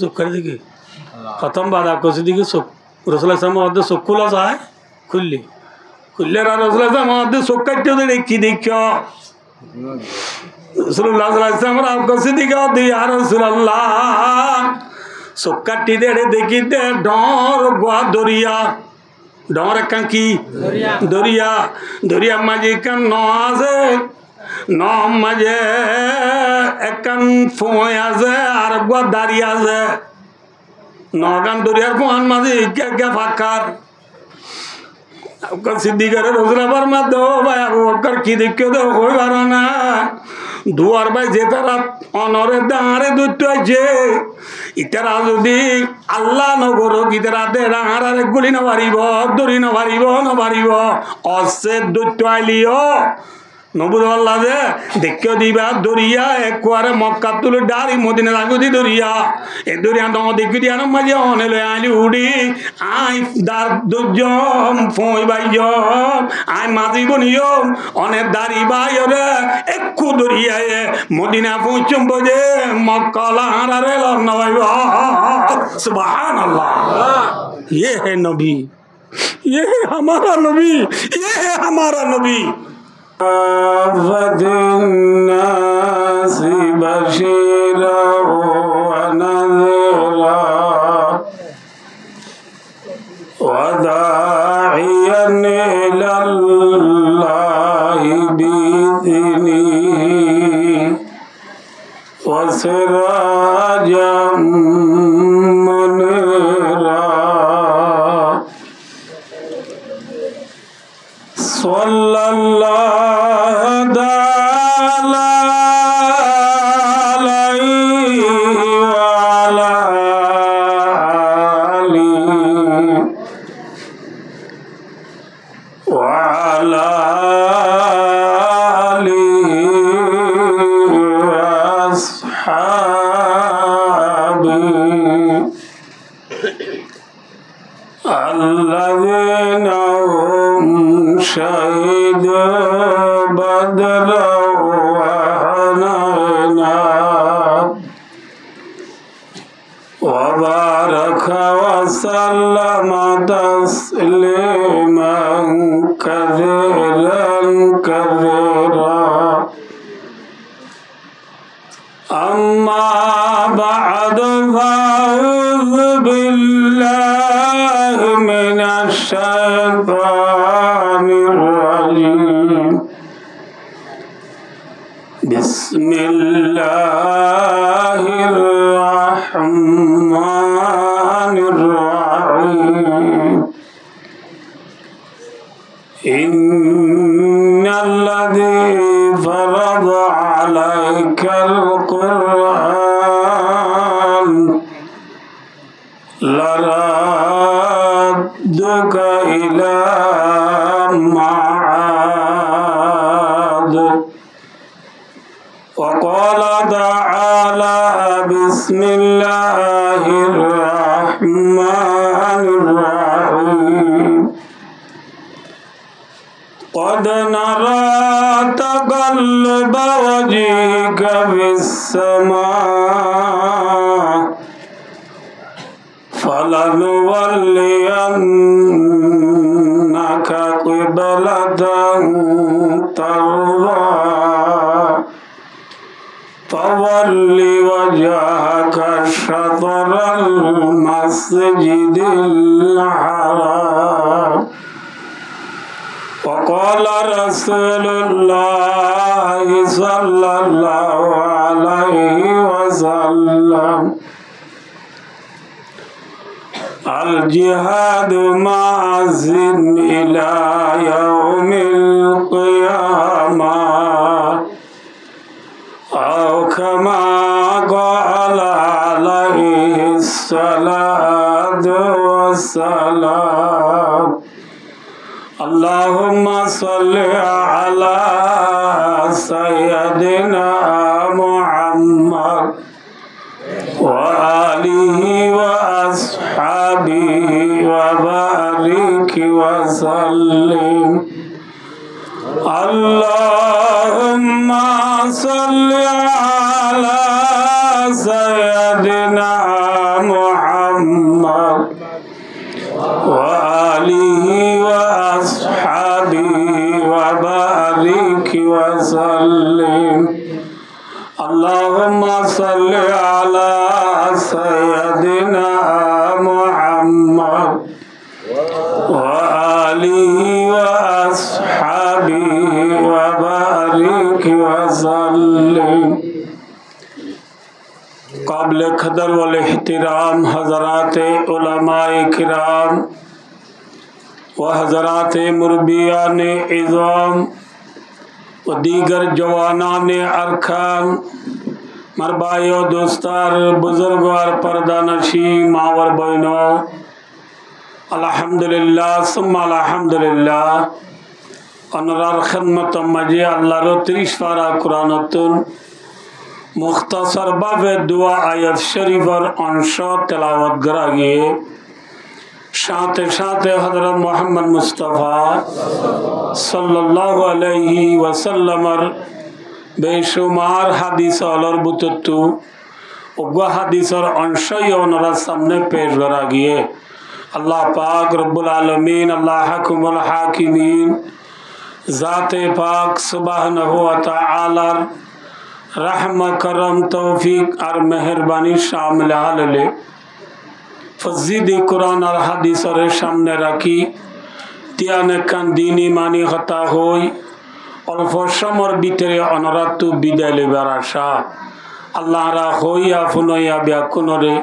চোখ দিকে প্রথম বাধা করছে দিকে চোখ রসুল ইসলাম মধ্যে চোখ খোলা যায় খুললি খুললে রসুল ইসলাম মধ্যে চোখ কাটতে দেখি দেখ রসুল্লাহ ইসলাম করছে দিকে আর রসুল্লাহ চোখ কাটি দেড়ে দেখি দে ডর গোয়া দরিয়া ডর একান কি দরিয়া দরিয়া মাঝে কান ন আছে ন মাঝে একান ফোঁয় আছে আর গোয়া দাঁড়িয়ে আছে নগান দরিয়ার ফোঁয়ান মাঝে কে ফাঁকার সিদ্দিকারে রসুলাবার মাধ্যে ভাই আবু বকর কি দেখে দে হই পারো না দুয়ার ভাই যে তারা অনরে দাঁড়ে দুটো আছে ইতারা যদি আল্লাহ নগর ইতারা দে ডাঙারে গুলি না পারিব দড়ি না পারিব অসে দুটো আইলিও নবুদ আল্লাহ যে দেখিও দিবা দরিয়া একুয়ারে মক্কা তুলে ডারি মদিনা লাগুদি দরিয়া এ দরিয়া দম দেখি দিয়া না মাঝে অনেলে আইলি উড়ি আই দার দুজম ফই বাইজম আই মাঝি বনিয়ম অনেক দাড়ি বাইরে একু দরিয়ায় মদিনা পৌঁছম বজে মক্কা লাহারে লন্না বাইব সুবহানাল্লাহ ये है नबी ये है हमारा नबी ये है हमारा नबी الناس بشيرا ونذيرا وداعيا إلى الله بإذنه وسراجا منيرا صلى الله الذين هم شهدوا بدرا وحنينا وبارك وسلم تسليما كثيرا كثيرا أما بعد فأعوذ بالله من الشيطان الرجيم بسم الله الرحمن الرحيم إن الذي فرض عليك القرآن لردك إلى معاد وقال تعالى بسم الله الرحمن الرحيم قد نرى تقلب وجهك في السماء فلنولينك قبلة ترضاها فول وجهك شطر المسجد الحرام وقال رسول الله صلى الله عليه وسلم الجهاد معزن إلى يوم القيامة أو كما قال عليه الصلاة والسلام اللهم صل على سيدنا محمد وآله وأصحابه وبارك وسلم اللهم صل على سيدنا وآله وأصحابه وبارك وسلم اللهم صل على سيدنا محمد وآله وأصحابه وبارك وسلم قابل قدر والاحترام حضرات علماء کرام و حضرات مربیان عظام و دیگر جوانان ارکان مربائیو دوستار بزرگوار پردانشی ماور بینو الحمدللہ ثم الحمدللہ অনরার খেদমত মাঝে আল্লাহর 30 পারা কুরআনতুন মুখতাসার ভাবে দোয়া আয়াত শরীফের অংশ তেলাওয়াত করা গিয়ে সাথে সাথে হযরত মুহাম্মদ মুস্তাফা সাল্লাল্লাহু আলাইহি ওয়াসাল্লামের বেশুমার হাদিস অলর বুততু ওগা হাদিসের অংশই ওনার সামনে পেশ করা গিয়ে আল্লাহ পাক রব্বুল আলামিন আল্লাহ হাকিমুল হাকিমিন ज़ाते पाक सुब्हानहु व तआला रहम करम तौफीक और मेहरबानी शामिल आले फजीद कुरान और हदीस और सामने रखी त्याने कान दीनी मानी हता होई अल्प समर बितरे अनरातु बिदाय लेবার আশা আল্লাহ রা হইয়া ফুনইয়া ব্যাকুনরে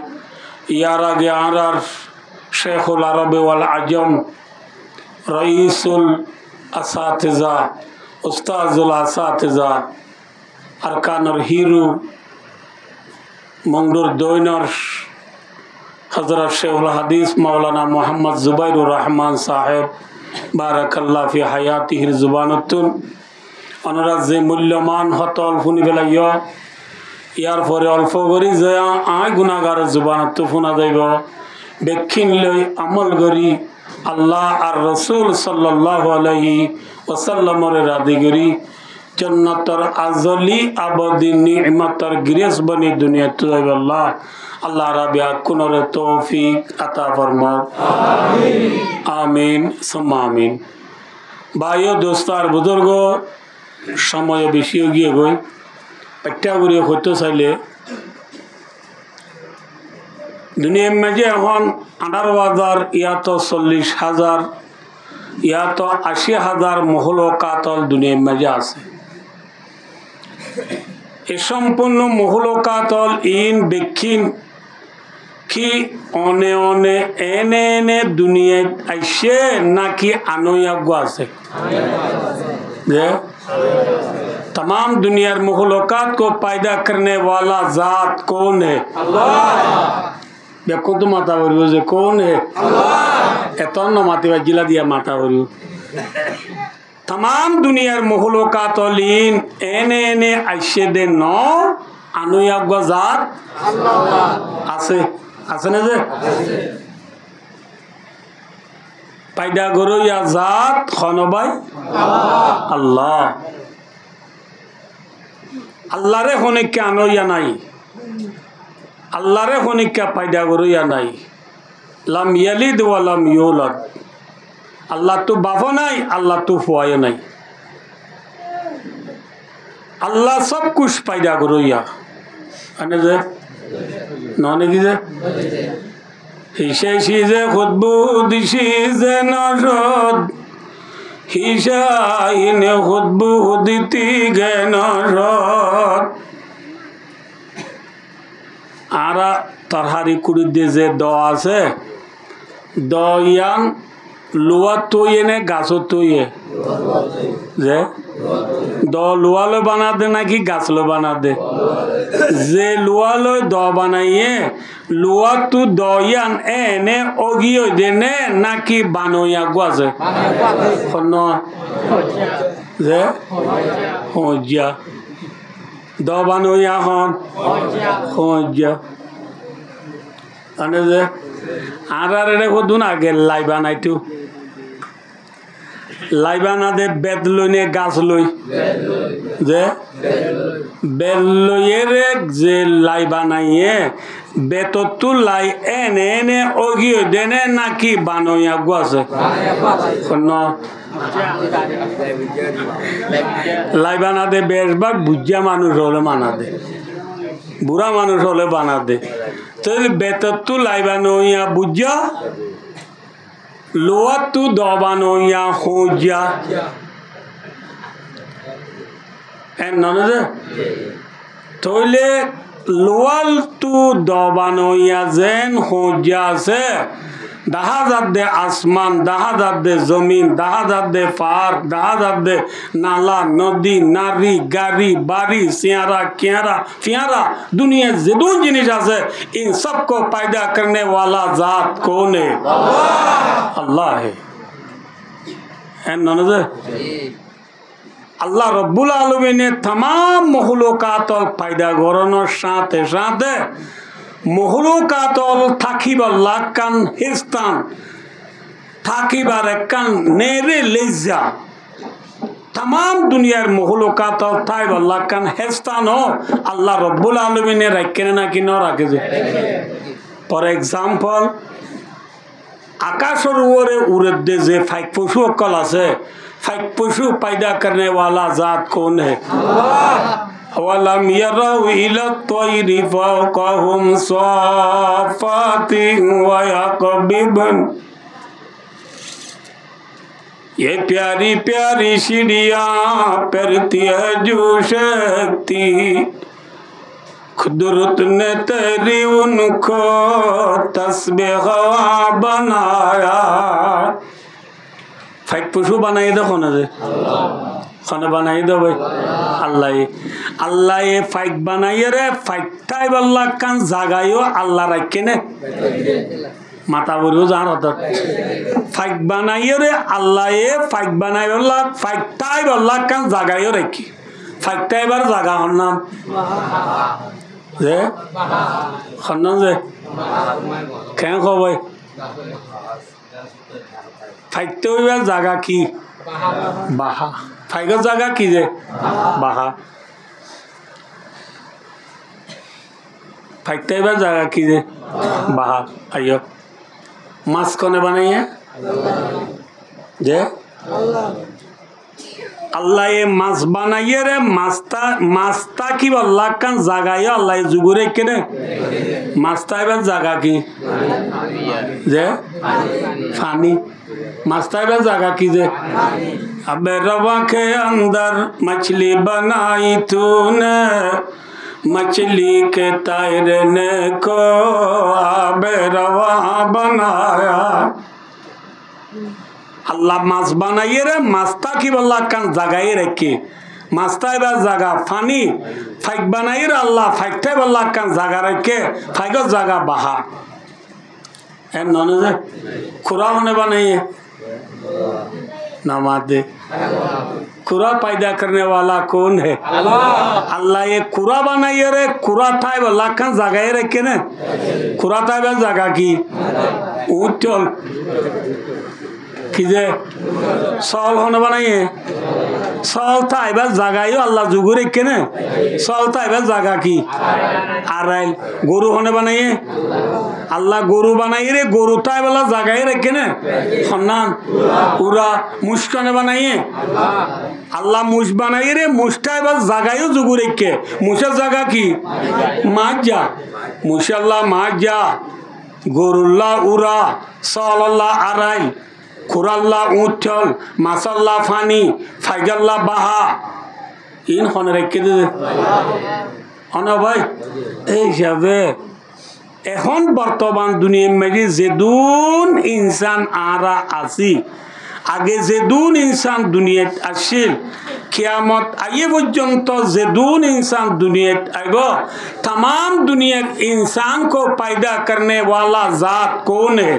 ইয়ার আগে আরার শেখুল আরব ওয়াল আজম রাইসুল আসাতিজা উস্তাজুল আসাতিজা আরকানুর হিরু মংডুর দৈনর হযরত শেখুল হাদিস মাওলানা মোহাম্মদ জুবাইরুর রহমান সাহেব বারাকাল্লাহ ফি হায়াতিহির জুবানাতুন ওনারা যে মূল্যমান হতল ফুনি ফেলাইয়া ইয়ার পরে অল্প করি যে আয় গুনাহগার জুবানত ফুনা যাইব বেক্ষিন লই আমল করি আল্লাহ আর রসুল সাল্লাল্লাহু আলাইহি ওয়াসাল্লামের রাদিগরি জান্নাতের আজলি আবদি নিয়ামতের গ্রেস বনি দুনিয়াতে যাইব আল্লাহ আল্লাহ রাব্বি কুনরে তৌফিক আতা ফরমাও আমিন আমিন সুম্মা আমিন ভাইও দোস্তার বুজুর্গ সময় বেশি গিয়ে গই একটা করে হতে চাইলে দুনিয়ার মাঝে এখন 18,000 ইয়া তো 40,000 ইয়া তো 80,000 মহলকাতল দুনিয়ার মাঝে আছে এই সম্পূর্ণ মহলকাতল ইন বেক্ষিন কি অনে অনে এনে এনে দুনিয়ায় আইসে নাকি আনোয়াগো আছে যে तमाम दुनिया मखलूकात को पैदा करने वाला जात कौन है अल्लाह तो माता से कौन है अल्लाह माते जिला दिया माता तमाम दुनिया मखलूकात एने एने आइसे दे नौ अनुयाग जात আছে আছে না যে पैदा करो या जात खनबाई अल्लाह अल्लाह रे होने क्या आनो या नहीं अल्लाह रे होने क्या पैदा करो या नहीं लम यलिद व लम यूलद अल्लाह तो बापो नहीं अल्लाह तो फुआयो नहीं अल्लाह सब कुछ पैदा करो या अने जे नौने की जे हिशे शीजे खुद बुदिशी जे नरद হিসাইনে খুদবু দিতি জ্ঞানরত আরা তরহারি কুড়ি দিয়ে যে দ আছে দ ইয়ান লোয়া তৈয়ে নে গাছ তৈয়ে যে দ লোয়ালো বানা দে নাকি গাছলো বানা দে যে লোয়ালো দ বানাইয়ে লোয়া তু দয়ান এনে অগিয়ে দেনে নাকি বানইয়া গোয়াছে ন যে হজ্জা দ বানইয়া হন হজ্জা আনে যে আর রে কদুন আগে লাই বানাইতু লাইবানা দে বেদ লই নে গাছ লই যে বেদ লইয়ের যে লাই বানাইয়ে বেততু লাই এনে এনে অগিয়ে দেনে নাকি বানইয়া গুয়াছে কোন লাই বানা দে বেশবার বুঝিয়া মানুষ হলে মানা দে বুড়া মানুষ হলে বানা দে তো বেততু লাই বানইয়া বুঝিয়া লোয়া তু দবানইয়া হোজা এন ননদে তইলে লোয়াল তু দবানইয়া যেন হোজা আছে দেখা যাবে আসমান দেখা যাবে জমিন দেখা যাবে পাহাড় দেখা যাবে নালা নদী নারী গাড়ি বাড়ি सियारा क्यारा फियारा दुनिया जिदून जिनिस আছে इन सबको पैदा करने वाला जात कौन है अल्लाह है ननदे अल्लाह रब्बुल आलमीन ने तमाम मखलूकात पैदा कराনোর সাথে সাথে মখলুকাতল থাকিবার লাকান হিস্তান থাকিবার একখান নেরে লেজা तमाम दुनियार मखलूकातल থাকিবার লাকান হিস্তান আল্লাহ রব্বুল আলামিনের রাখে না কি না রাখে যে ফর एग्जांपल आकाशर উপরে উড়ে দে যে ফাইক পশু অকল আছে ফাইক পশু पैदा करने वाला जात कौन है अल्लाह ولم يروا إلى الطير فوقهم صافات ويقبضن ये प्यारी प्यारी चिड़ियाँ परती है जो शक्ति कुदरत ने तेरी उनको तस्बीह बनाया फाइक पशु बनाई दो कौन है खाना बनाई दो भाई अल्लाह अल्लाह ये फाइक बनाई रे फाइक टाइप अल्लाह कान जागायो अल्लाह रखे ने माता बोलो जान होता फाइक बनाई रे अल्लाह ये फाइक बनाई अल्लाह फाइक टाइप अल्लाह कान जागायो रखी फाइक टाइप और जागा होना जे खाना जे क्या खो भाई फाइक तो ये जागा की बाहा फाइगर जागा की जे बाहा फाइकते बार जागा की जे बाहा आयो मास कोने बनाई है जे अल्लाह ये मास बनाइए रे मास्ता की अल्लाह का जागा ये अल्लाह जुगुरे के ने मास्ता बार जागा की जे फानी मास्ता बार जागा की जे अबे रवा के अंदर मछली बनाई तूने मछली के तैरने को अबे रवा बनाया अल्लाह मास बनाइए रे मास्ता की अल्लाह का जगाई रखे मास्ता बार जगह फानी फाइक बनाइए रे अल्लाह फाइकते अल्लाह का जगह रखे फाइको जगह बहा ए नॉन खुरा होने बनाइए नमाज़े कुरा पैदा करने वाला कौन है अल्लाह ये कुरा बनाइए रे कुरा था अल्लाह का जगह रखे ने कुरा था जगह की उठल किजे सॉल होने बनाइए सॉल था जगह अल्लाह जुगु रखे ने सॉल था जगह की आराइल गुरु होने बनाइए अल्लाह गुरु बनाइए रे गुरु था वाला जगह रखे ने खन्नान पूरा मुश्क ने बनाइए अल्लाह मुश बनाइए रे मुश्ता बस जगह जुगु रखे मुशा जगह की माजा मुशल्ला माजा गुरुल्ला उरा सॉल्ला आराइल खुराल्ला उठल मासल्ला फानी फाइगल्ला बाहा इन खन रखे दे अना भाई ए जावे এখন বর্তমান দুনিয়া মেজি যেদুন ইনসান আরা আসি আগে যেদুন ইনসান দুনিয়াত আসিল কিয়ামত আইয়ে পর্যন্ত যেদুন इंसान दुनियात आएगा तमाम दुनिया इंसान को पैदा करने वाला जात कौन है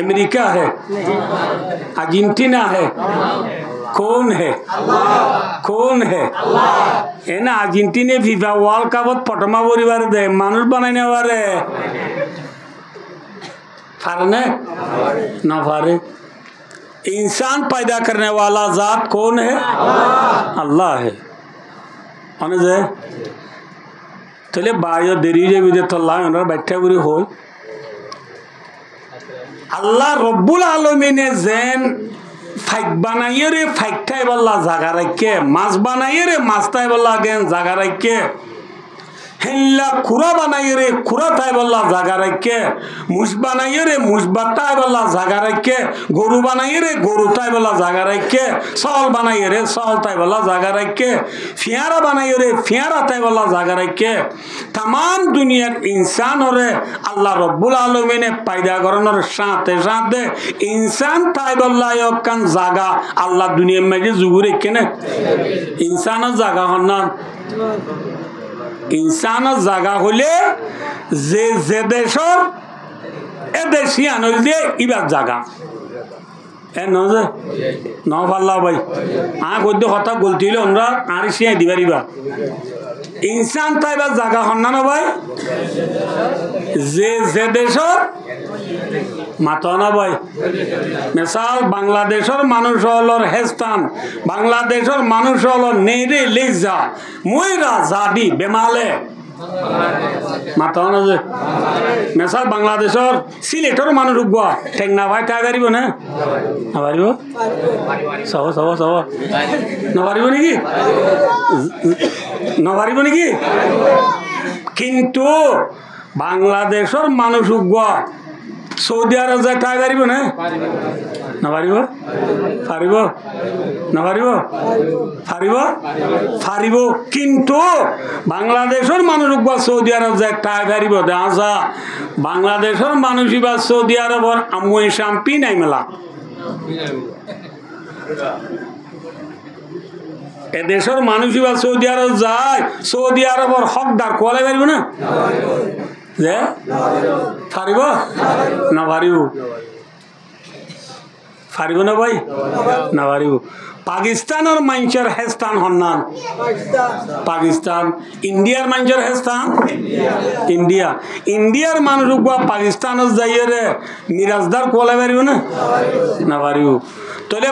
अमेरिका है अर्जेंटीना है कौन है कौन है है ना अर्जेंटीना फीफा वर्ल्ड कप पटमा परिवार दे मानुष बनाने वाले फारने ना फारे इंसान पैदा करने वाला जात कौन है? अल्लाह है। তাহলে বায়ু দেরি যে বিদে তল্লাহ ওনার ব্যাখ্যা করি হল আল্লাহ রব্বুল আলমিনে যেন ফাইক বানাইয়ে রে ফাইকটাই বললা জাগা রাখে, মাছ বানাইয়ে রে মাছটাই বললা গেন জাগা রাখে, হেল্লা খুরা বানাইয়ে রে খুরা তাই বললা জাগা রাখে, মুস বানাইয়ে রে মুসবাতাই বললা জাগা রাখে, গরু বানাইয়ে রে গরু তাই বললা জাগা রাখে, সল বানাইয়ে রে সল তাই বললা জাগা রাখে, ফিয়ারা বানাইয়ে রে ফিয়ারা তাই বললা জাগা রাখে। तमाम দুনিয়ার ইনসান রে আল্লাহ রব্বুল আলমিনে পায়দা করানোর সাথে সাথে ইনসান তাই বললা কান জাগা আল্লাহ দুনিয়ার মাঝে জুগু রেখে না ইনসানের জাগা হন না। ইনসানের জায়গা হলে যে যে দেশর এ দেশিয়ান হইল দিয়ে ইবার জায়গা এ নজে ন পাল্লা ভাই গদ্য কথা গলতি হইলে আমরা আর সিয়াই দিবারিবা ইনসান তাই বা জায়গা হন না ভাই যে যে দেশর মাতো না ভাই মিসাল বাংলাদেশের মানুষ হলর হেস্তান বাংলাদেশের মানুষ হলর নেইরে লেজা ময়রা জাদি বেমালে মাতো না যে মিসাল বাংলাদেশের সিলেটের মানুষ উগবা ঠেক না ভাই তাই পারিব না না পারিব সব সব সব না পারিব নাকি না পারিব নাকি কিন্তু বাংলাদেশের মানুষ উগবা সৌদি আরব যায় তাই পারিব না না পারিব পারিব না পারিব পারিব পারিব কিন্তু বাংলাদেশের মানুষ উগবা সৌদি আরব যায় তাই পারিব দেখা বাংলাদেশের মানুষই বা সৌদি আরবর আমুই শাম্পি নাই মেলা এদেশের মানুষই বা সৌদি আরব যায় সৌদি আরবর হকদার কোয়ালাই পারিব না যে পারিব না পারিব পারিব না ভাই না পারিব পাকিস্তানের মানুষের হেস্তান হন্নান পাকিস্তান ইন্ডিয়ার মানুষের হেস্তান ইন্ডিয়া ইন্ডিয়ার মানুষ পাকিস্তানের যাইয়ে রে মিরাজদার কোয়ালাই পারিব না না পারিব তাহলে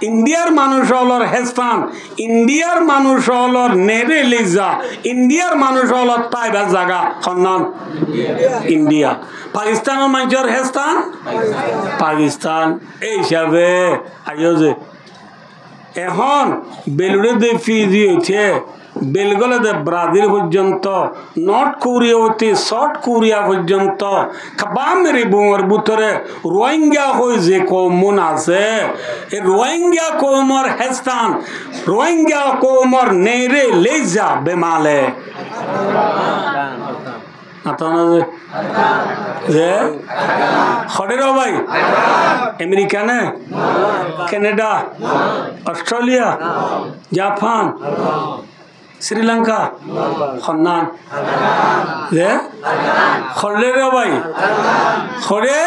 ইন্ডিয়ার মানুষ হলর হেস্তান ইন্ডিয়ার মানুষ হলর নেরে লিজা ইন্ডিয়ার মানুষ হলর তাইবার জায়গা হন্নান ইন্ডিয়া পাকিস্তানের মানুষের হেস্তান পাকিস্তান এই হিসাবে আইও যে এখন বেলুড়ে দে ফিজি হয়েছে বেলগলে দে ব্রাজিল পর্যন্ত নর্থ কোরিয়া হইতে সাউথ কোরিয়া পর্যন্ত খাবামের বুমর ভিতরে রোহিঙ্গা হয়ে যে কৌমন আছে এই রোহিঙ্গা কৌমর হেস্তান রোহিঙ্গা কৌমর নেরে লেজা বেমালে যে খড়ের ভাই আমেরিকা না Canada Australia Japan Sri Lanka Khannan যে খড়ের ভাই খড়ে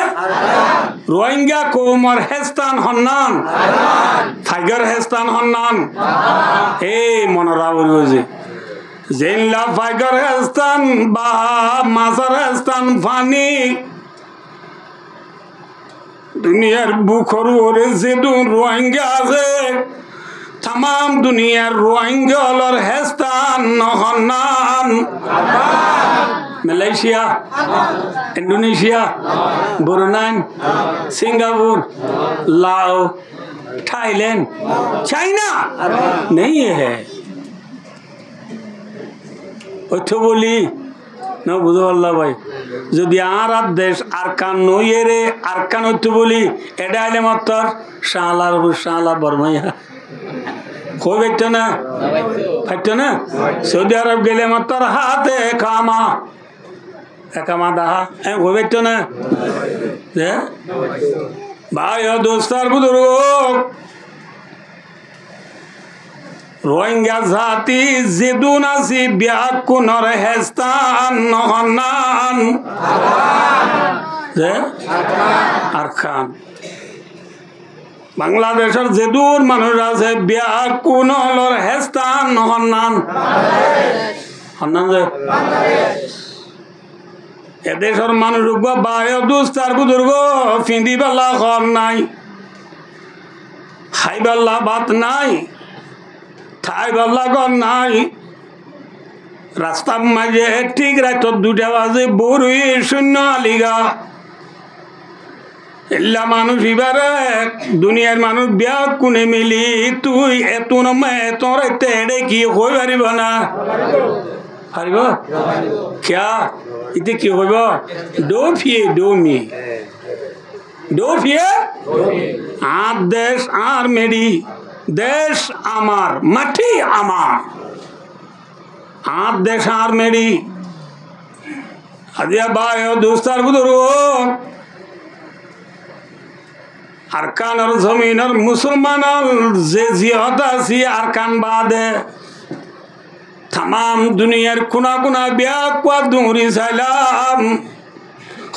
রোহিঙ্গা কৌমর হেস্তান হন্নান টাইগার হেস্তান হন্নান এই মনরা বলছে জেনলা ফাইগার হেস্তান বা মাসার হেস্তান ফানি দুনিয়ার বুখর ওরে যেদুন রোহিঙ্গা আছে तमाम दुनियार रोहिंग्या और हेस्तान নহন্নান মালয়েशिया इंडोनेशिया ब्रुनाई सिंगापुर लाओ थाईलैंड चाइना नहीं है ওঠো বলি না বুঝো আল্লাহ ভাই যদি আর দেশ আরকান নইয়ে রে আরকান ওঠো বলি এটা আইলে মাত্র শালার শালা বর্মাইয়া কই বাইতো না বাইতো না সৌদি আরব গেলে মাত্র হাতে কামা একামা দাহা কই বাইতো না যে ভাই ও দোস্তার বুজুর্গ রোহিঙ্গা জাতি যেদুন আসি ব্যাকুনর হেস্তান নহন্নান যে আরকান বাংলাদেশের যেদুন মানুষ আছে ব্যাকুনর হেস্তান নহন্নান হন্নান যে এদেশের মানুষ বায়ু দুস্তার বুজুর্গ ফিন্দি বেলা ঘর নাই খাইবাল্লা ভাত নাই, খাইবাল্লা ঘর নাই। রাস্তার মাঝে ঠিক রাত 2টা বাজে বড়ই শূন্য আলিগা এল্লা মানুষ এবারে দুনিয়ার মানুষ বিয়া কোনে মিলি তুই এত নমায় তোর এড়ে কি হয়ে পারিব না? পারিব ক্যা ইতে কি হইব? ডো ফিয়ে ডো মি ডো ফিয়ে আর দেশ আর মেরি দেশ আমার মাটি আমার আর দেশ আর মেরি আজিয়া ভাই দোস্তার বুদুরু আরকানের জমিনের মুসলমানের যে জিহত আছে আরকান বাদে তাম দুনিয়ার কোনা কোনা বিয়া কুয়া দুরি চাইলাম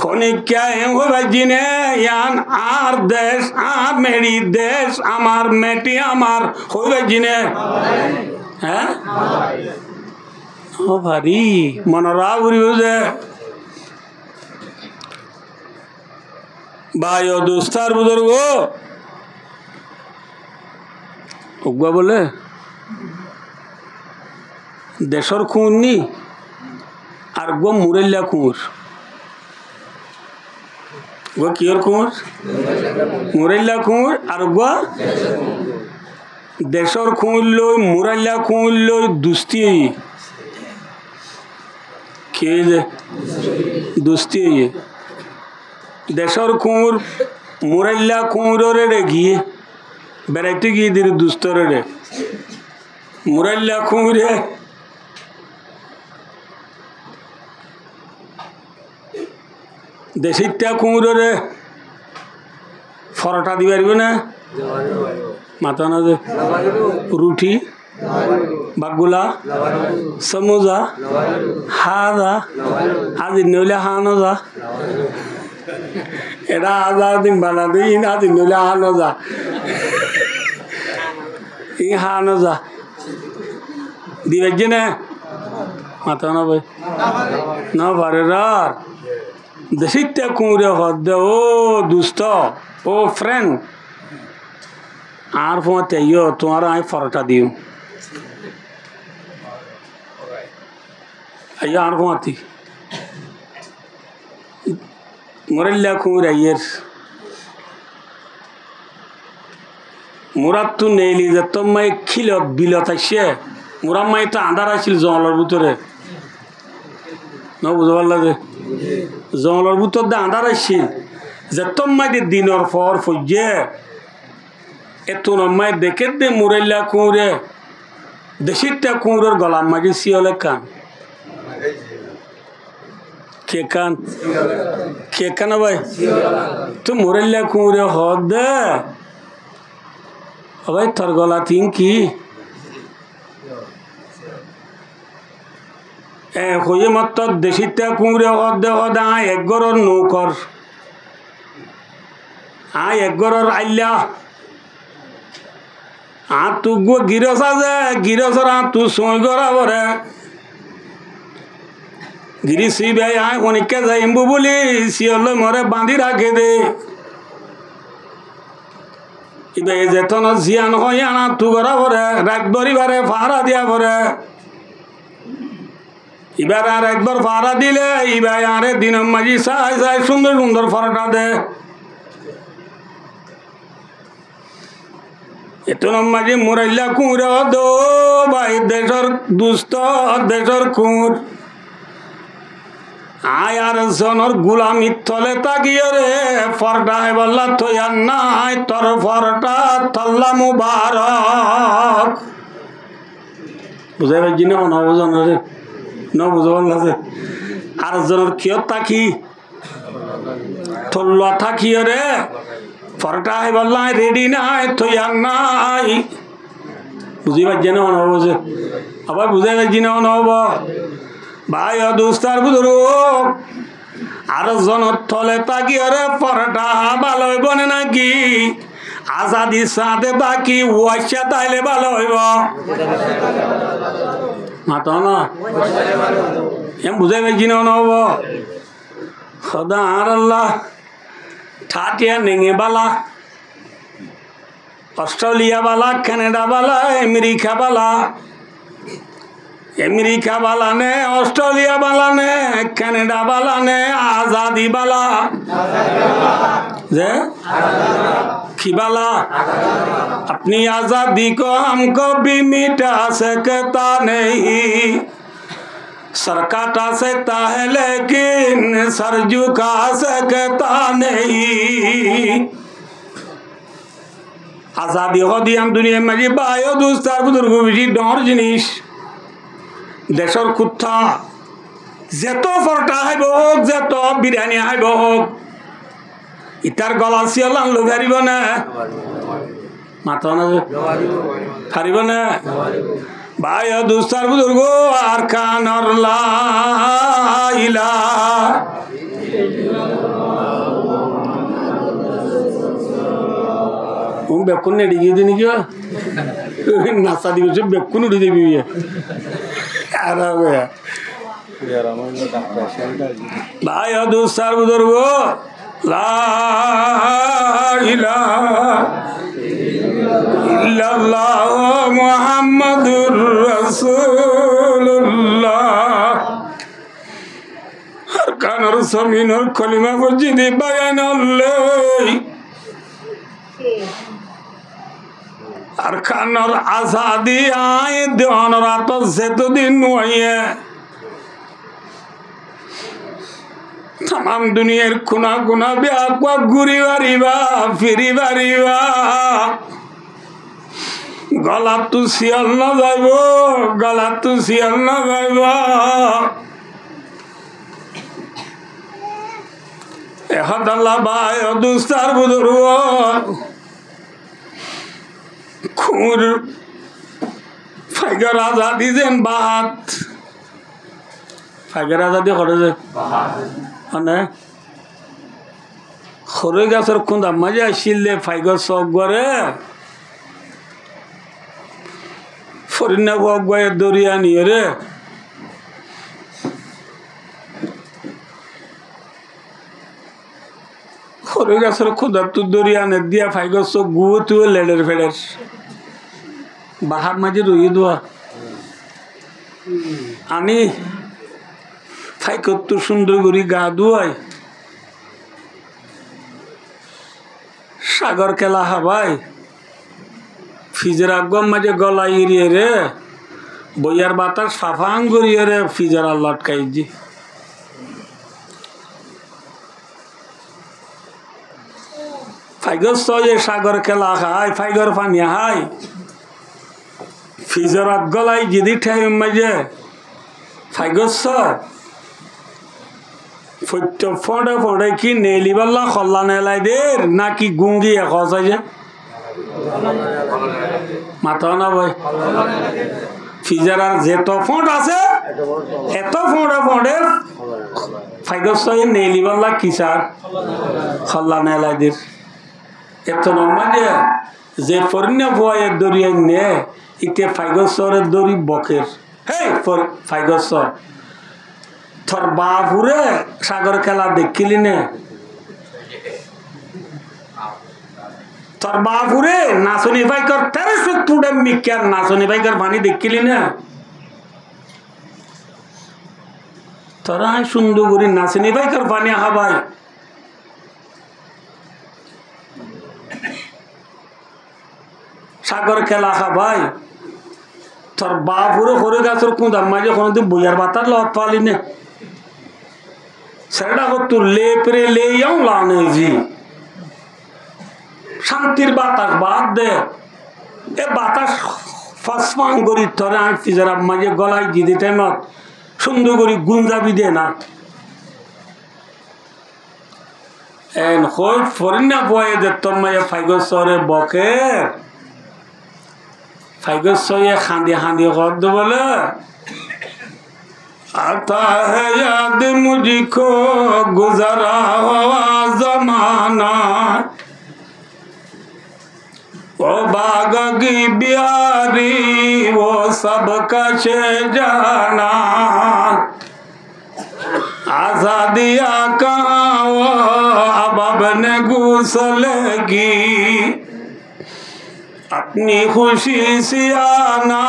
খনিকা জিনে ইয়ান আর দেশ আর মেরি দেশ আমার মেটি আমার হইবে জিনে হ্যাঁ ও ভারি মনরা উড়িও যে ভাই ও দোস্তার বুজুর্গ ওগুয়া বলে দেশর খুন নি আর গো মুরেল্লা কুঁর গো কিয়র কুঁর মুরেল্লা কুঁর আর গো দেশর খুঁর লই মুরাল্লা খুঁর লই দুস্তি কে যে দুস্তি দেশর কুঁর মুরাল্লা কুঁরে রে গিয়ে বেড়াইতে গিয়ে দিল দুস্তরে রে মুরাল্লা কুঁরে দেশিটা কুঁরে ফরটা দিবার না মাথা না যে রুটি বাগুলা সমুজা হাজা আজ নইলে হানো যা এটা হাজার দিন বানা দিই আজ নইলে হানো যা ই হানো যা দিবে যে না মাথা না ভাই না পারে রার দেশিটা কুঁড়ে হদ ও দুস্থ ও ফ্রেন্ড আর ফোঁতে ইয়ো তোমার আমি ফরটা দিও আইয়া আর ফোঁতি মুরাল্লা কুঁড়ে আইয়ের মুরাত তো নেইলি যে তোমায় খিলত বিলত আসছে মুরাম্মাই তো আন্ধার আসছিল জঙ্গলের ভিতরে ন বুঝতে পারলা যে জঙ্গলের ভিতর দিয়ে আন্ধার আসছিল যে তোমায় দিনের পর ফজে এত নম্মাই দেখে দে মুরাল্লা কুঁড়ে দেশিটা কুঁড়ের গলার মাঝে শিয়লে কান কে কান কে কান ভাই তো মুরাল্লা কুঁড়ে হদ দে ভাই তোর গলা তিন কি হয়ে মাত্র দেশিটা কুঁড়ে হদ দে হদ আয় এক গরর নৌকর আয় এক গরর আইলা তু গো গিরস আছে গিরসর তু সই গড়া বরে গিরি সি ভাই আয় অনেককে যাইমবু বলি সিয়ল মরে বাঁধি রাখে দে ইবে যেতন জিয়ান হয় আনা তু গড়া বরে রাত বরিবারে ফাড়া দিয়া বরে এবার আর একবার ফাড়া দিলে ইবাই আরে দিন মাঝি চাই চাই সুন্দর সুন্দর ফাড়াটা দে এত মাঝে মুরাল্লা কুঁড়ে দো ভাই দেশর দুস্থ দেশর কুঁড় আয় আর জনের গুলামি তলে তাকিয়ে রে ফরটা বললা থইয়ার নাই তোর ফরটা তল্লা মুবারক বুঝাই পারছি না মনে বুঝান রে ন বুঝা পারলা যে আর জনের কিয় তাকি তল্লা থাকিয়ে রে ফরটা বললা রেডি নাই থইয়ার নাই বুঝি পারছি না মনে হবো যে আবার বুঝাই পারছি না মনে হবো ভাই দোস্তার বুধুরু আর জনের তলে তাকিয়ে রে ফরটা ভালো হইব নাকি আজাদি সাথে বাকি ওয়াইসা তাইলে ভালো হইব মাতা না এম বুঝাই পারছি না মনে হবো খোদা আর আল্লাহ ঠাটিয়া নেঙে বালা ऑस्ट्रेलिया वाला, कनाडा वाला, अमेरिका वाला, अमेरिका वाला ने, ऑस्ट्रेलिया वाला ने, कनाडा वाला ने आजादी वाला जे की वाला अपनी आजादी को हमको भी मिटा सकता नहीं, सर काटा सकता है लेकिन सर झुका सकता नहीं। आजादी हो दी हम दुनिया में जी बायो दोस्तार बुजुर्ग बेशी डर जिनिस देशर कुत्ता जेतो फरटा है होक जेतो बिरियानी है होक इतार गला सियालान लो पारिब ना माथा ना पारिब ना बायो दोस्तार बुजुर्ग आरकानर ला इलाहा बेकुन ने डिगी दी नहीं क्यों नासा दी उसे बेकुन उड़ी देवी है यारा वो है भाई दोस्तार बुजुर्गो ला इलाहा इल्लल्लाह मुहम्मदुर रसूलुल्लाह हर कानर समीनर कलिमा फजिदी बयान अल्लाह अरकानर आजादी आए दिवान रातों से तो दिन हुई है तमाम दुनिया खुना गुना भी आपको गुरी वारीवा फिरी वारीवा गला तू सियल न जाइबो गला तू सियल न जाइबो एहदल्ला बाय दोस्तार बुजुर्ग खुर फाइगर आजादी जेन बात फाइगर आजादी करे जे अने खरे गाछर खुंदा मजा शिल्ले फाइगर सक गरे फरिना गए दरिया निये रे खरे गाछर खुदा तू दरिया ने दिया फाइगर सक गुए तू लेडर फेडर बाहर माঝে রই দোয়া আমি ফাই কত সুন্দর করে গা ধোয় সাগর খেলা হাবাই ফিজের আগম মাঝে গলা ইরিয়ে রে বইয়ার বাতাস ফাফাং করিয়ে রে ফিজের লটকাই জি ফাইগর সয়ে সাগর খেলা খায় ফাইগর পানি হাই फिजरात गलाई जिदी ठाई मजे फाइगस फट्टो फोड़े फोड़े की नेली वाला खल्ला नेलाई देर ना की गुंगी है खौसा जे माता ना भाई फिजरात जेतो फोड़ आसे एतो फोड़े फोड़े फाइगस ये नेली वाला किसार खल्ला नेलाई देर एतो नम्बर जे फरने बोए दरिया ने इते फाइगसर दरी बकेर हे फर फाइगसर थर बापुरे सागर खेला देखिली ने थर बापुरे नाचनी फाइकर तेरे से टुडे मिक्यार नाचनी फाइकर पानी देखिली ने थरा सुंदुगुरी नाचनी फाइकर पानी हाबाई सागर खेला हाबाई थर बापुरे खरे गाछर कुंदा माजे कोनोदि बइयार बातार लत पाली ने सेड़ा को तू लेपरे ले जाऊं लाने जी शांतिर बातास बात दे ए बातास फसफांग गरी थरे आठ फिजरा माजे गलाई जिदि टाइमत सुंदर गरी गुंजाबी दे ना एन खोय फरिना बोए दे तोर माजे फाइगसरे बकेर फाइगस ये खांदी खांदी कर दो बोले आता है याद मुझको गुजरा हुआ जमाना वो बाग की बिहारी वो सब कचे जाना आजादिया कहाँ वो अब ने गुसल की अपनी खुशी से आना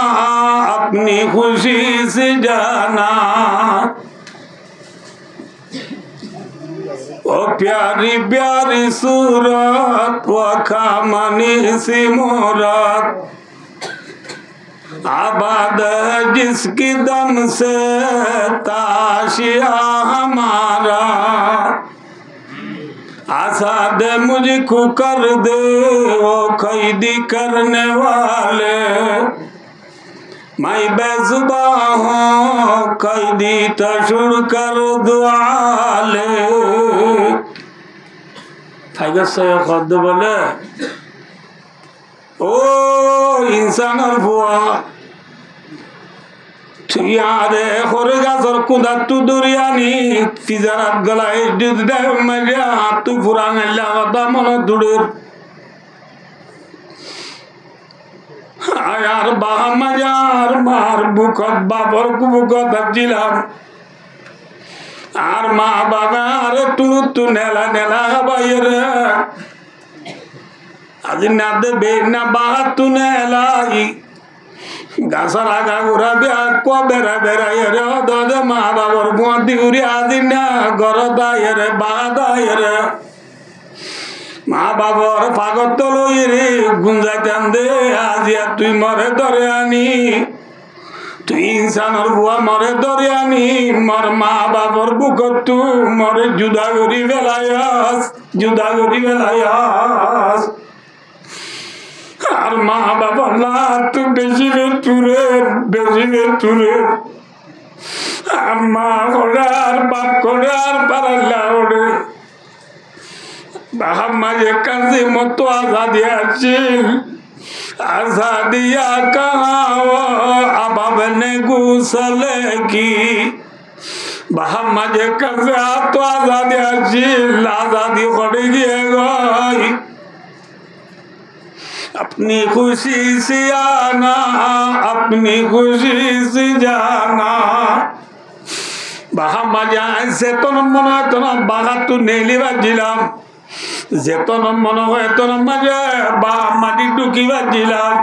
अपनी खुशी से जाना ओ प्यारी प्यारी सूरत वो खामनी सी मूरत आबाद जिसकी दम से ताशिया हमारा आसाद मुझको कर दे वो कैदी करने वाले मैं बेजुबा हूँ कैदी तशुर कर दुआले टाइगर से खुद बोले ओ इंसान और बुआ यारे खोरेगा सर कुदा तू दुरियानी फिजरात गलाए जुद दे मजा तू फुरांग लावता मनो दुडुर यार बाहा मजार मार बुकत बाबर को बुकत जिलाम आर मा बाबा अरे तू नेला नेला बायर अजिना दे बेना बाहा तू नेलाई गासरा गागुरा बिया को बेरा बेरा येरे दद मा बाबर बुंदी उरी आदिना गरदा येरे बादा येरे मा बाबर पागत लइरे गुंजा कांदे आजिया तुई मरे दरियानी तुई इंसानर बुआ मरे दरियानी मर मा बाबर बुकत तू मरे जुदा गरी बेलायास আর মা বাবা না তো বেশি বেতুরে আর মা করে আর বাপ করে আর পারাল্লা ওরে বাবা মাঝে কাজে মতো আজাদি আছে আজাদিয়া কাহাও আবাবনে গুসলে কি বাবা মাঝে কাজে তো আজাদি আছে আজাদি করে গিয়ে গই अपनी खुशी से आना अपनी खुशी से जाना बाहा मजा से तो मनो तो ना बाहा तू नेली बाजिलाम जे तो न मनो है तो न मजा बाहा माटी टुकी बाजिलाम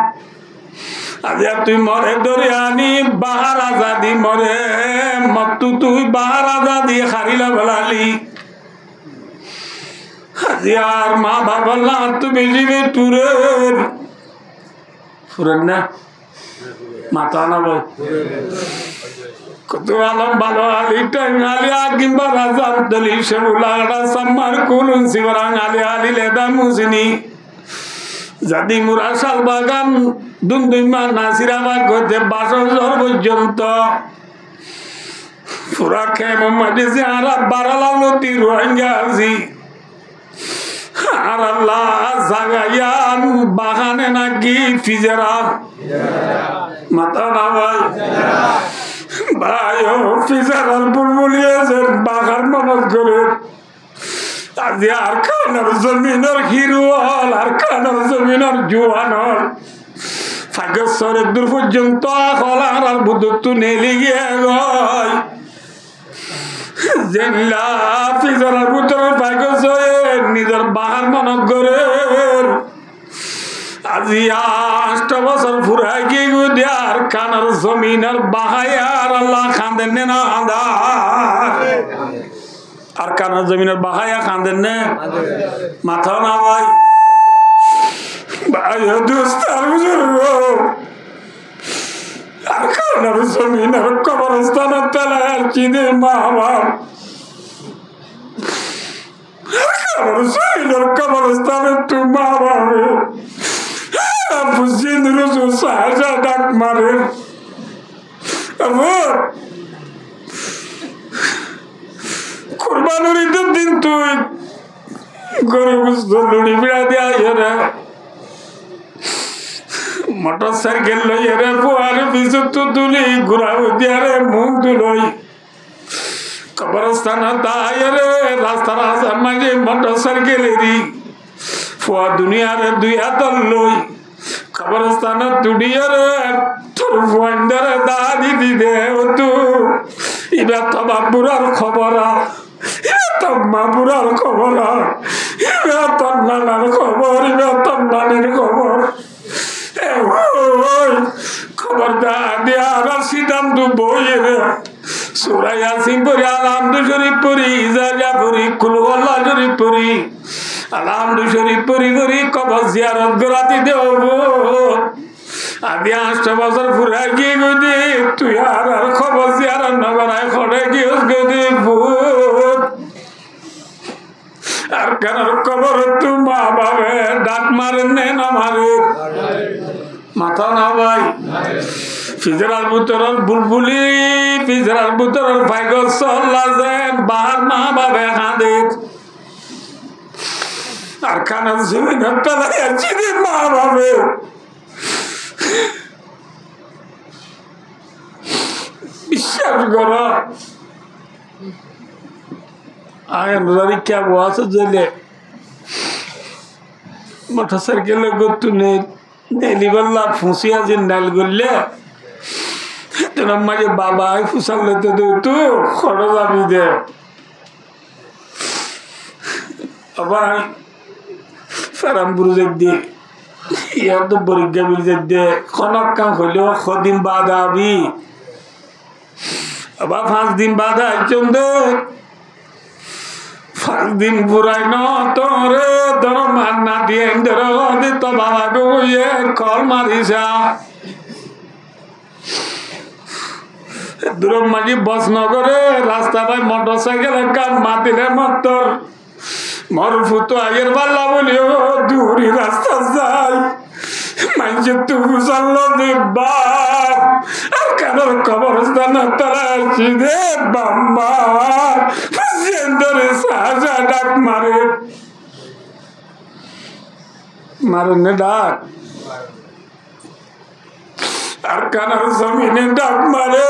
आज तू मरे दरियानी बाहर आजादी मरे मत तू बाहर आजादी खारिला भलाली यार माँ बाबा ला तू बेजी में टूरेर फुरन ना माता ना भाई कुछ आलम बालो आली टंगाली आगिंबा राज़ाब दली शेवुलाड़ा सम्मार कुलुन सिवरांग आली लेदा मुसनी जादी मुराशाल बागान दुंदुमा नासिरावा गोते बासो जोर बुझंतो फुरा के मोहम्मद से आरा बाराला लोटी रोहिंग्या जी Allah zagayan bahane nagi fijera mata nawai bayo fijera bulbuliye zer bahar manat gore azi arkanar zaminar hirual arkanar zaminar juanol fagasore durfujunto kholar al buduttu neliye goy জেলা ফিজার পুত্র পাইগছে নিজের বাহার মনত করে আজি 8 বছর ফুরাই কি গুদিয়ার কানার জমিনের বাহায়ার আল্লাহ খান্দেন না আর কানার জমিনের বাহায়া খান্দেন না মাথা না ভাই ভাই দোস্তার বুজুর্গ আর কানার জমিনের কবরস্থান তেলার চিনে মা বাপ কানার জমিনের কবরস্থান তু মা বাপে বুঝিয়ে দিল সাহায্য ডাক মারে কুরবানুর ঈদের দিন তুই গরু বুঝতো লুড়ি বিড়া দিয়া মোটরসাইকেল লইয়া রে পোয়ারে বিজুত তুলি ঘুরাও দিয়া রে মুখ দুলই কবরস্থান দায় রে রাস্তা রাস্তা মাঝে মোটরসাইকেল এরি পোয়া দুনিয়ারে 2 হাত লই কবরস্থান তুডিয়া রে তোর বন্ডারে দাদি দিদে ও তু ইবা তো বাবুরার খবর ইবা তো মাবুরার খবর ইবা তো নানার খবর ইবা তো নানির খবর সিদাম তো বইয়ে সূরা ইয়াসিন পড়ি আলহামদু শরীফ পড়ি ইজাজা পড়ি কুল আল্লাহ শরীফ পড়ি আলহামদু শরীফ পড়ি পড়ি কবর জিয়ারত করাতে দেব আমি 8 বছর পুরা গিয়ে গদি তুই আর খবর জিয়ারত না করায় খড়ে গিয়ে গদি ভূত আর কেন কবর তু মা বাবা ডাক মারেন না মারে মাথা না ভাই ফিজরাল বুতরল বুলবুলি ফিজরাল বুতরল ফাইগল সল্লা যেন বাহার মা বাবা হাঁদে আর কানা জমিন তলায় আছি রে মা বাবা বিশ্বাস করো আয়ন রারি কে বসে জেলে মোটরসাইকেলে গতু নেই নেলিবল্লা ফুসিয়া যে নাল গললে তোরা মাঝে বাবা ফুসাল লেতে দে তু খরচ আমি দে আবার ফারামপুর যে ইয়ার তো পরীক্ষা বিল যে খনক কাম হইলেও কদিন বাদ আবি আবার 5 দিন বাদ আইছন দে 5 দিন পুরাই ন তোরে তোর মান্না দিয়ে ধরে তো বাবা গো ইয়ে কল মারিসা দূর মাঝি বস নগরে রাস্তা ভাই মোটরসাইকেল কান মাতিলে মতর মর ফুতো আগের পাল্লা বলিও দূরি রাস্তা যাই মাইজে তু বুঝালো দে বাপ আর কারোর কবরস্থান তারা আছি রে বাম্মা ধরে সাজা ডাক মারে মারনে ডাক আর কানার জমিনে ডাক মারে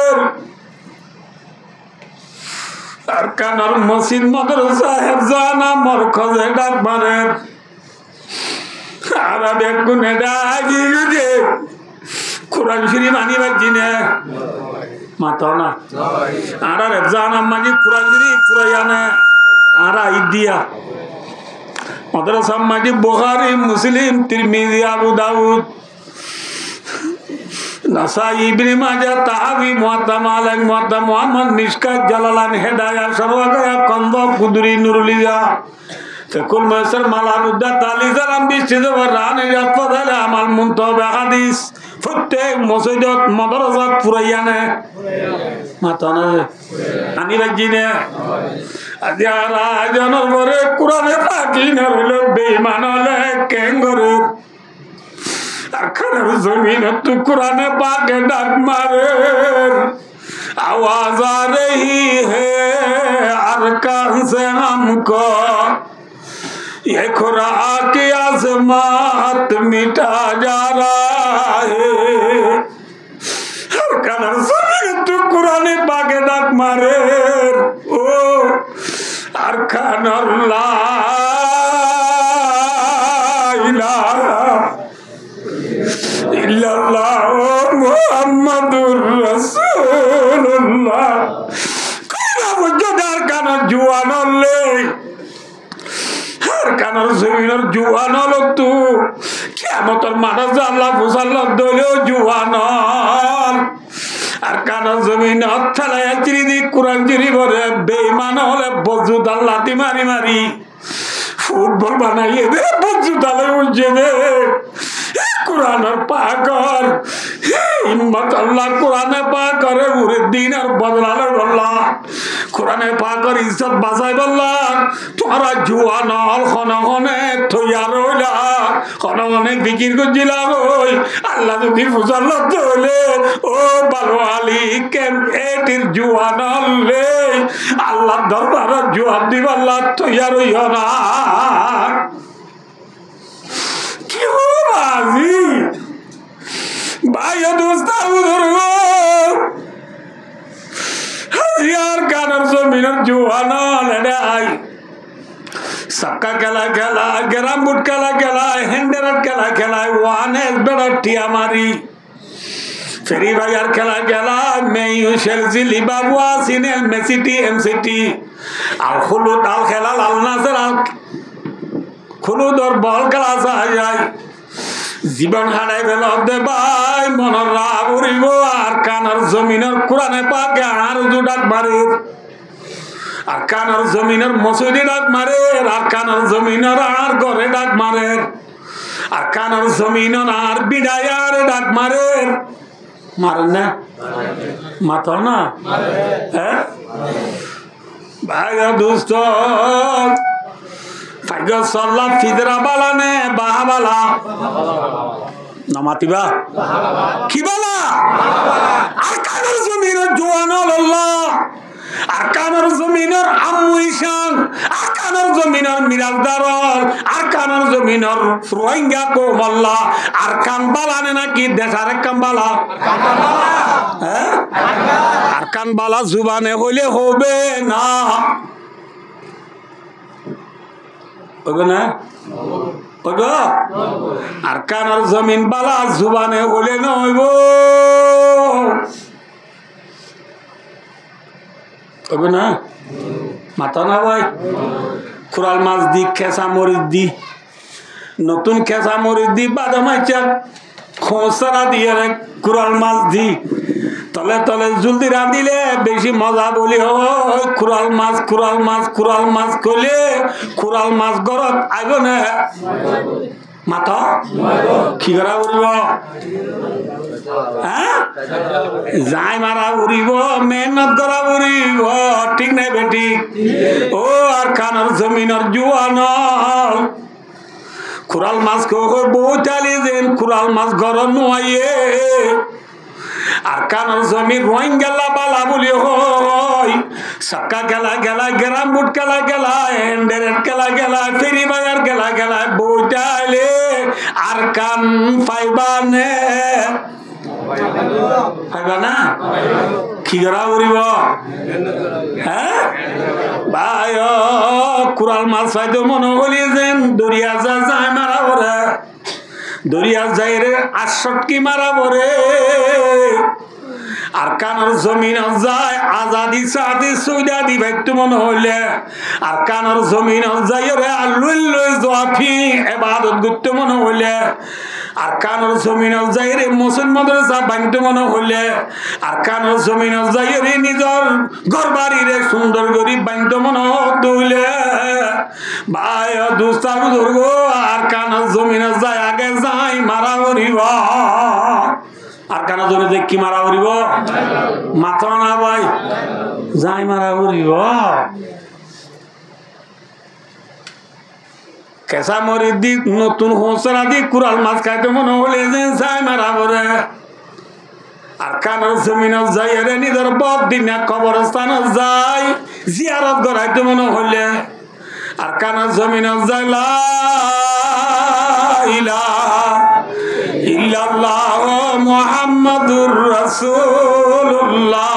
আর কানার মসজিদ মাদ্রাসা হেফজানা মরকজে ডাক মারে আর আমি গুনে ডাকি রে কোরআন শরীফ আনি বাজি না মাতা না আর হেফজানা মাজি কোরআন শরীফ পুরাইয়ানা আর ইদিয়া মাদ্রাসা মাজি বুখারী মুসলিম তিরমিজি আবু দাউদ নাসাই ইবনে মাজাহ তাহাবি মুয়াত্তা মালিক মুয়াত্তা মুহাম্মদ মিশকাত জালালান হেদায়া সরওয়াগায়া কন্দ কুদরি নুরুলিয়া ফিকুল মাসর মালানুদ্দা তালিজারাম বিশিদ ওয়ারানে ইয়াফদাল আমাল মুনতাবা হাদিস প্রত্যেক মসজিদত মাদ্রাসাত পুরাইয়ানে মাতানা আনি বাজিনে আজারা জনর পরে কোরআনে পাকি না হলো বেঈমান হলে কেন করে আখর জমিন তু কুরানে পাকে ডাক মারে आवाज आ रही है अरकान से हमको ये खुरा के आज़मात मिटा जा रहा है अरकान जमीन तू कुराने पाके डाक मारे ओ अरकान ला इलाहा इल्लल्लाह मुहम्मदुर रासूलुल्लाह कोना बुझदार काना जुआनले हर काना जमीनर जुआनल तू কিয়ামতের মাঠে আল্লাহ ফুসাল্লাহ দইলো जुआनल আর কানা জমিন হত্যালায় চিরিদি কুরআন জিরি ভরে বেঈমান হলে বজুদ আল্লাহ তি মারি মারি ফুটবল বানাইয়ে দে বজুদ আলে উজে দে कुरान पाकर हिम्मत अल्लाह कुरान पाकर पूरे दिन और बदला अल्लाह कुरान पाकर इज्जत बचाई अल्लाह तुम्हारा जुआन हल खना खने तैयार होइला खना खने फिकिर को जिला होई अल्लाह যদি ফুসাল্লাহ তোলে ও ভালো আলী কেম এটির जुआन হলে আল্লাহ দরবারে জবাব দিব আল্লাহ তৈয়ার হইও না भाई दोस्ता उधर हथियार कानर जमीनर जुआना लड़ाई सक्का खेला खेला ग्राम बुट खेला खेला हैंडरट खेला खेला वाने बड़ा टिया मारी फेरी बाजार खेला खेला मैं यूं शेल्सी लिबाबुआ सीने मेसिटी एमसिटी आल खुलू डाल खेला लाल नासर आल खुलू दौर बॉल खेला सा जाए জীবন হারাই ফেল দে ভাই মনের রাব উড়িব আর কানার জমিনের কোরআনে পাকে আর ডাক মারে আর কানার জমিনের মসজিদে ডাক মারে আর কানার জমিনের আর ঘরে ডাক মারে আর কানার জমিনের আর বিদায়ার ডাক মারে মারেন না মাথা না হ্যাঁ ভাই দোস্ত ফাইগা সল্লা ফিদরা বালানে বাহাবালা নামাতিবা কি বালা আর কানার জমিনের জোয়ান আল্লাহ আর কানার জমিনের আম্মু ঈশান আর কানার জমিনের মিরাজদার আর কানার জমিনের রোহিঙ্গা কোমল্লা আর কান বালানে নাকি দেশার কান বালা হ্যাঁ আর কান বালা জুবানে হইলে হবে না ওগো না ওগো আর কানার জমিন বালা জুবানে হইলে নইব ওগো না মাথা না ভাই কুরাল মাছ দি খেসা মরিচ দি নতুন খেসা মরিচ দি বাদাম আইচা খোসরা দিয়ে কুরাল মাছ দি তলে তলে জলদি রাঁধিলে বেশি মজা বলি হয় কুরাল মাছ কুরাল মাছ কুরাল মাছ কইলে কুরাল মাছ গরত আইব না মাথা কি করা উড়িব হ্যাঁ যাই মারা উড়িব মেহনত করা উড়িব ঠিক নাই বেটি ও আর কানার জমিনের জুয়ান কুরাল মাছ বউ চালি যেন কুরাল মাছ ঘর নোয়াইয়ে আর কানার জমি রোহিঙ্গা বালা বলি হয় সাক্কা গেলা গেলা গ্রাম বুট গেলা গেলা এন্ডারেট গেলা গেলা ফেরি বাজার গেলা গেলা বইটাইলে আর কান পাইবা নে পাইবা না কি করা উড়িব হ্যাঁ ভাই কুরাল মাছ পাইতো মনে হলি যেন দরিয়া যা যায় মারা ওরা দরিয়া যাই রে 68 মারা বরে আর কানার জমিন যায় আজাদি সাদি সুইদা দি ভাইতো মনে হইলে আর কানার জমিন যাই রে আল্লুল জফি ইবাদত করতে মনে হইলে আর কানার জমিন যাই রে মুসলমান মাদ্রাসা বানতে মনে হইলে আর কানার জমিন যাই রে নিজর ঘর বাড়ি রে সুন্দর গরিব বানতে মনে হইলে ভাই দোস্তার বুজুর্গ আর কানার জমিন যায় আগে যাই মারা উড়িব আর কানা জনে দেখ কি মারা উড়িব মাথা না ভাই যাই মারা উড়িব কেসা মরি দি নতুন হোসরা দি কুরাল মাছ খাইতে মনে হলে যে যাই মারা বরে আর কানার জমিন যাই রে নিজের বদ দিন কবরস্থান যাই জিয়ারত করাইতে মনে হলে আর কানার জমিন যাই লা ইলাহা ইল্লাল্লাহ মুহাম্মাদুর রাসূলুল্লাহ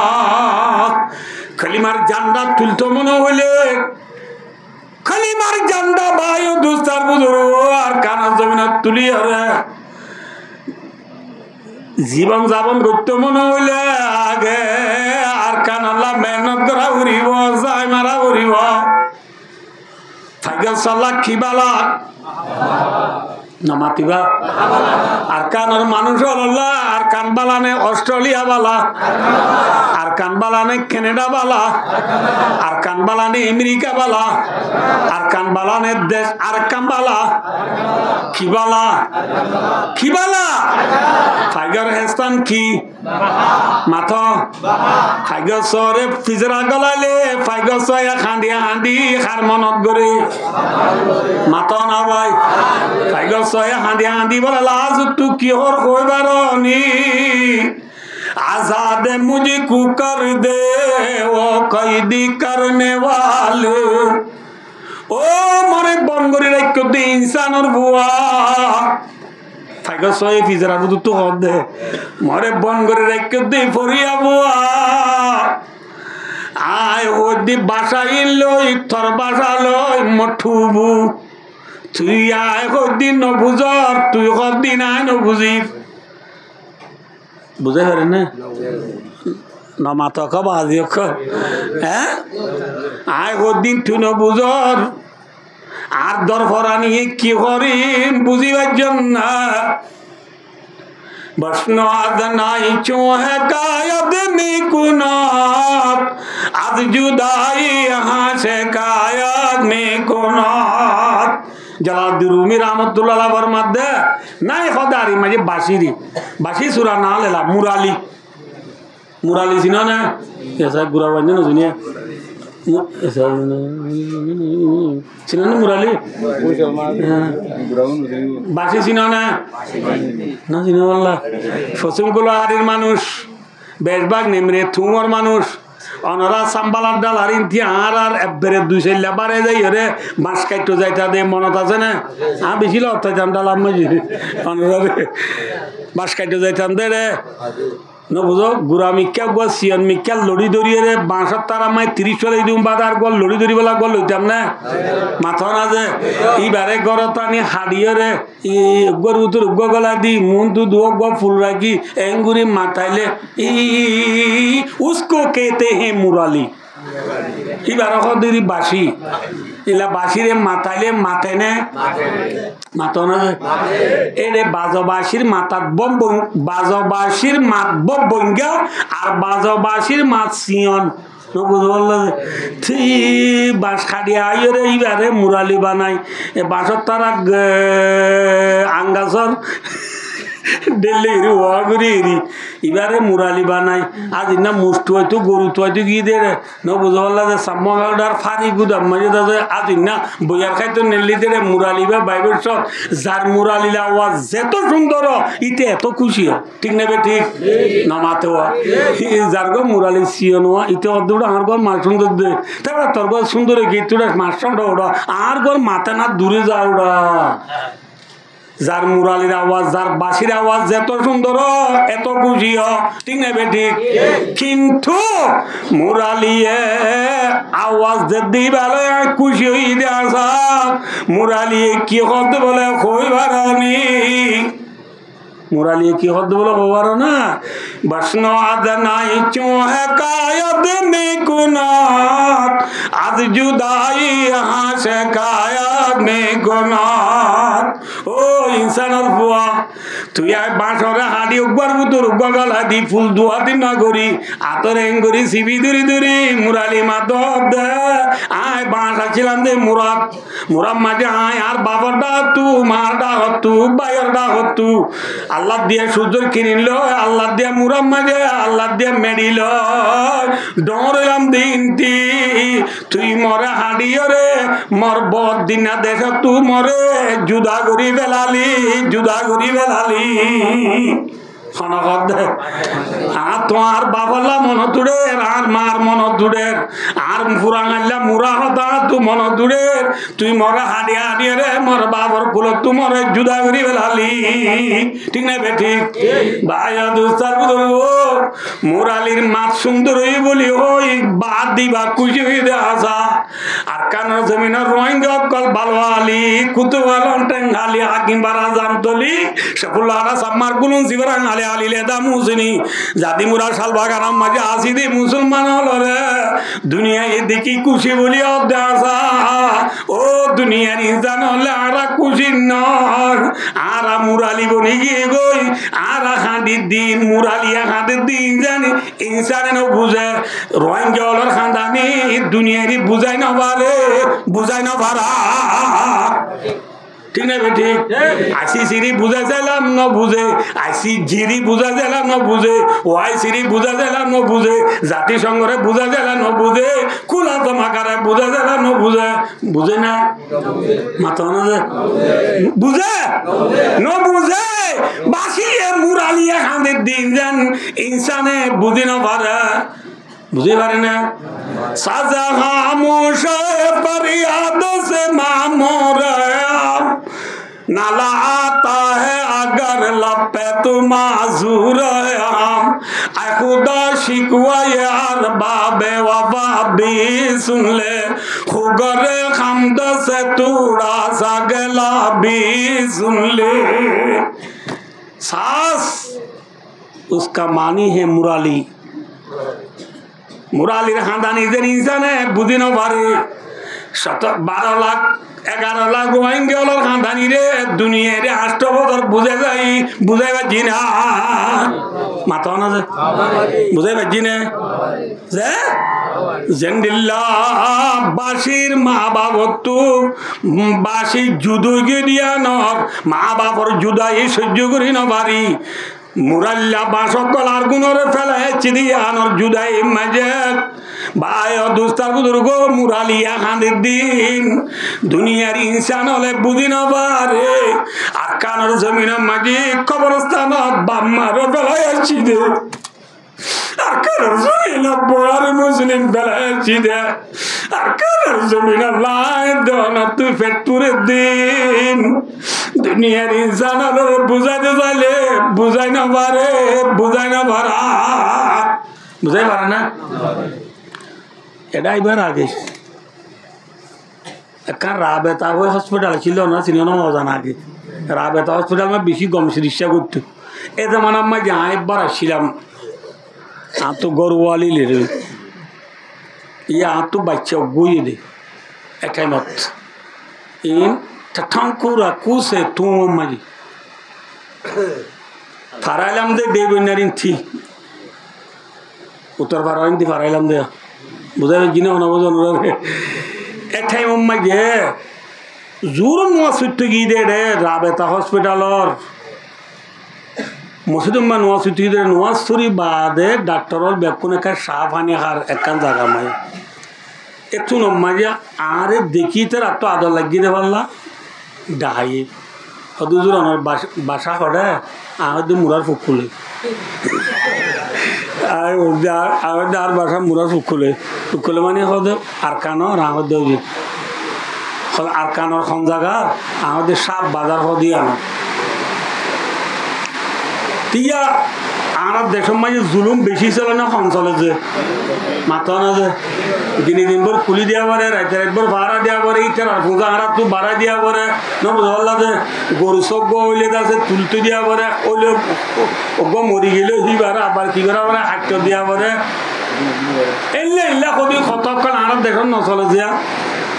কালিমার জান্ডা তুলতো মনে হইলে কালিমার জান্ডা বায়ু দুস্তার বুজুর্গ আর কানার জমিনে তুলি হরে জীবন যাপন করতে মনে হইলে আগে আর কানাল্লা মেহনত করা উড়িব যাই মারা উড়িব থাকে সাল্লা খিবালা না মাতিবা আর কানার মানুষ হল্লা আর কান বালানে অস্ট্রেলিয়া বালা আর কান বালানে কানাডা বালা আর কান বালানে আমেরিকা বালা আর কান বালানে দেশ আর কান বালা কি বালা কি বালা টাইগার হেস্তান কি মাথা টাইগার সরে ফিজরা গলাইলে টাইগার সয়া খান্দিয়া হান্দি খার মনত গরে মাথা না ভাই টাইগার সয়া হান্দি হান্দি বলে লাজ তু কি হর কইবার নি आजाद मुझको कर दे वो कैदी करने वाले ओ मरे बंगरी राख दे इंसानर बुआ फाइगा सोए फिजरा बुदु तो हद दे मरे बंगरी राख दे फरिया बुआ आय होदी भाषा इल्लोई थर भाषा लई मठुबु तुई आय होदी न बुझर तुई होदी ना न बुझी বুঝে পারেন না মাথা খাব আজি হ্যাঁ আয় দিন তুই বুঝর আর দরফরানি কি করিম বুঝিবার জন্য बसनो आज नाई चोह कायद मिकुनात आज जुदाई यहाँ से कायद मिकुनात जलालुद्दीन रूमी रहमतुल्लाह अलैह फरमाते नाई खदारी मजे बाशिरी बाशी सूरा ना लेला मुराली मुराली सिना ना ऐसा गुरा बंजन सुनिए सिना मुराली बाशी सिना ना সিনা আল্লাহ ফসিমগুলো হারির মানুষ বেশভাগ নেমরে থুমর মানুষ অনরা সাম্বালার ডাল হারিন আর আর একবারে দুই চাইলা বারে যাই হরে বাঁশ কাটতে যাইতা দে মনত আছে না বেশি অত্যাচার ডালাম অনরা বাঁশ কাটতে যাইতাম দে রে ন বুঝো গুড়া মিক্কা গো সিয়ন মিক্কা লড়ি দড়িয়ে রে বাঁশর তারা মাই 30 চলে দিম বাদার গল লড়ি দড়ি বলা গল লইতাম না মাথা না যে এইবারে গরত আনি হাড়িয়ে রে গর উতর গলা দি মুন দু দু গো ফুল রাখি এঙ্গুরি মাথাইলে উসকো कहते हैं মুরালি এইবারে কদিরি বাসি ইলা বাসিরে মাথাইলে মাথায় না মাথা না এরে বাজবাসির মাথাত বম বাজবাসির মাত বম বঙ্গা আর বাজবাসির মাত সিয়ন বাঁশ খাড়িয়ে আইরে এইবারে মুরালি বানাই এ বাঁশর তারা আঙ্গাসর ডেলি হেরি ওয়া করে হেরি এবারে মুরালি বানাই আজ না মুষ্ট হয়তো গরু তো হয়তো গিয়ে দে ন বুঝা পারলা যে সাম্মার ফারি গুদাম মাঝে দাদা আজ না বইয়ার খাইতো নেলি দে মুরালি বা বাইবের সব যার মুরালির আওয়াজ যেত সুন্দর ইতে এত খুশি ঠিক নেবে ঠিক না মাতে হওয়া যার গো মুরালি সিয়ন হওয়া ইতে অর্ধটা আমার ঘর মাছ সুন্দর দে তারপরে তোর ঘর সুন্দর গিয়ে মাছ সঙ্গে ওরা আর ঘর মাথা না দূরে যা ওরা যার মুরালির আওয়াজ যার বাঁশির আওয়াজ যত সুন্দর এত খুশি ঠিক না বেঠিক কিন্তু মুরালিয়ে আওয়াজ যদি ভালো খুশি হই দেওয়া মুরালিয়ে কি করতে বলে কইবারনি মুরালিয়ে কি করতে বলে কইবার না বসনো আদ নাই চোহে কায়দ মিকুনাত আজ জুদাই यहाँ से कायद मिकुनात ও ইনসানের ফুয়া তুই আর বাঁশরে হাঁড়ি উগবার বুতুর উগল হাদি ফুল দুহাতি না করি আতর এঙ্গরি সিবি দূরি দূরি মুরালি মাধব দে আয় বাঁশ আছিলাম দে মুরাদ মুরাদ মাঝে আয় আর বাবার ডাক তু মার ডাক তু বাইয়ের ডাক তু আল্লাহ দিয়ে সূর্যর কিনিল আল্লাহ দিয়ে মুরাদ মাঝে আল্লাহ দিয়ে মেডিল ডরাম দিনটি তুই মরে হাঁড়িও রে মর বদ দিনা দেখ তু মরে জুদা করি বেলালি জুদা করি বেলালি আর তোমার বাবলা মন তুড়ের আর মার মন তুড়ের আর ফুরাঙাল্লা মুরা হতা তু মন তুড়ের তুই মরে হাঁড়িয়ে হাঁড়িয়ে রে মর বাবর কুল তু মরে জুদা করি বেলালি ঠিক না বে ঠিক ভাইয়া দুস্তার মুরালির মাত সুন্দর হই বলি ওই বাদ দিবা খুশি হয়ে আসা আর কানের জমিনের রোহিঙ্গা কল ভালো আলি কুতুবালন টেঙ্গালি হাকিম বারা জামতলি সফুল্লারা সাম্মার গুলুন শিবরাং আলি আলিলে দা মুসনি জাতি মুরা শাল বাগারাম মাঝে আসি দি মুসলমান হলো রে দুনিয়া এদিকে খুশি বলি অবদাসা ও দুনিয়ার ইনসান হলে আরা খুশি নয় আরা মুরালি বনি গিয়ে গই আরা হাঁদির দিন মুরালিয়া হাঁদির দিন জানি ইনসানে ন বুঝে রোহিঙ্গা হলোর খান্দানি দুনিয়ারই বুঝাই না পারে বুঝাই না পারা ঠিক না ঠিক আইসি সিরি বুঝা চাইলাম ন বুঝে আইসি জিরি বুঝা চাইলাম ন বুঝে ওয়াই সিরি বুঝা চাইলাম ন বুঝে জাতিসংঘরে বুঝা চাইলাম ন বুঝে কুলা তমাকারে বুঝা চাইলাম ন বুঝে বুঝে না মাথা না যে বুঝে ন বুঝে বাসিয়ে মুরালিয়া খাঁদের দিন যেন ইনসানে বুঝে না পারে বুঝে পারে না সাজা খামোশ ফরিয়াদ से मामूर नाला आता है अगर लब पे तो माजूर हम खुदा शिकवा यार बाबे वफा भी सुन ले खुगर हमद से थोड़ा सा गला भी सुन ले सास उसका मानी है मुराली मुरालिर खानदानी इंसान है बुद्धि न पारे 12 लाख 11 লাখ রোহিঙ্গা খানদানি রে দুনিয়া রে 8 বছর বুঝাই পাচ্ছি না মাথা না যে বুঝাই পাচ্ছি না যে বাসির মা বাবতু বাসি জুদুগে দিয়া নর মা বাপর জুদাই সহ্য করি না বাড়ি মুরাল্লা বাসকল আর গুণরে ফেলাইছি দিয়া নর জুদাই মাঝে ভাই দুস্তার বুজুর্গ মুরালিয়া খান্দির দিন দুনিয়ার ইনসান হলে বুঝি না পারে আর কানের জমিনের মাঝে কবরস্থানত বাম্মারে ফেলাইছি দে আর কানের জমিন বড় মুসলিম ফেলাইছি দে আর কানের জমিন লাই দন তুই ফেটপুরের দিন দুনিয়ার ইনসান হলে বুঝাইতে চাইলে বুঝাই না পারে বুঝাই না পারা বুঝাই পারে না এটা এবার আগে একখান রাবেতা হসপিটাল ছিল না ছিল না অজান আগে রাবেতা হসপিটাল আমার বেশি গম চিকিৎসা করতো এ যেমন আমার যে একবার আসছিলাম আর তো গরুয়ালি লেরে ইয়ে আর তো বাচ্চা বইয়ে দে একাই মত ইন ঠাকুরা কুসে তুম মাঝি ফারাইলাম দে বেবিনারিন থি উত্তর ফারাইলাম দে বুঝাই জিনে অনবজন এঠাই মম্মাই গে জোর নোয়া সুট গিয়ে দে রে রাবেতা হসপিটালর মসজিদম্মা নোয়া সুট গিয়ে দে নোয়া সুরি বাদে ডাক্তারর বেকুন একা সাফ আনি হার একান জায়গা মাই একটু নম্মা যে আরে দেখি তো রাত তো আদর লাগিয়ে দে পারলা ডাহাই হদুজুর অনার বাসা হরে আমাদের মুরার ফুক খুলে আর বাসা মুরা ফুকুলে মানে হদে আর কানো রাহদ দেউজি আর কানোর খন জায়গা আমাদের সাপ বাজার হদি আনা তিয়া আর দেশের মাঝে জুলুম বেশি চলে না কম চলে যে মাথা না যে দিনে দিনভর খুলি দিয়া পারে রাইতে রাতভর ভাড়া দিয়া পারে ইটার আর পূজা হারা তো ভাড়া দিয়া পারে না বুঝলা যে গরু সব হইলে আছে তুলতে দিয়া পারে ওইলে ওগ মরি গেলে হি পারে আবার কি করা পারে হাঁটতে দিয়া পারে এলে এলা কবি কতক্ষণ আর দেশের নচলে যে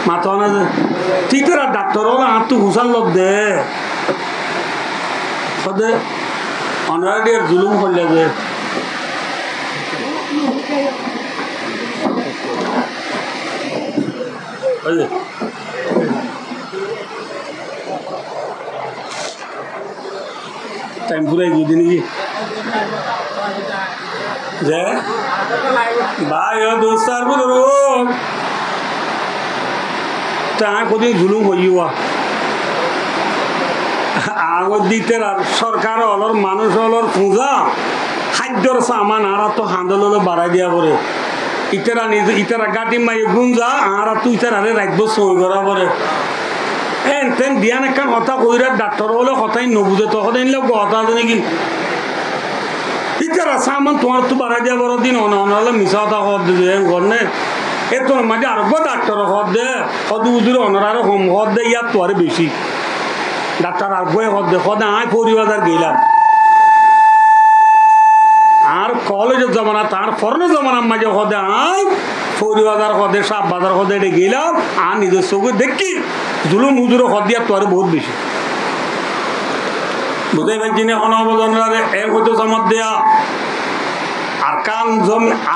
মাথা না যে ঠিক আছে ডাক্তার হলে আর তো হুসান লোক দে সদে অনারাডিয়ার জুলুম করলে যে টাইম পুরাই গিয়ে নাকি যে ভাই দোস্তার বুঝল তা কদিন জুলুম হইয়া আগত দিতে সরকার হলর মানুষ হলর পূজা খাদ্যর সামান আর তো হাঁদল বাড়াই দিয়া পরে ইতারা নিজে ইতারা গাটি মাই গুঞ্জা আর তো ইতারা রাখবো সই করা পরে এন তেন দিয়ান একখান কথা কইরা ডাক্তার হলে কথাই নবুঝে তখন এনলে কথা আছে নাকি ইতারা সামান তোমার তো বাড়াই দিয়া বড় দিন অনহলে মিশা কথা হদ দে গনে এ তোর মাঝে আর ডাক্তার হদ দে হদ বুঝলে অনার হোম হদ দে ইয়ার তো আর বেশি ডাক্তার আর বয়ে হদে হদে আয় পরিবাজার গেলাম আর কলেজের জমানা তার ফরনের জমানার মাঝে হদে আয় পরিবাজার হদে সাপ বাজার হদে এটা গেলাম আর নিজের চোখে দেখি জুলুম হুজুর হদিয়ার তো আর বহুত বেশি বুঝাই পারছি না অনবজনরা এক হতে জমত দেয়া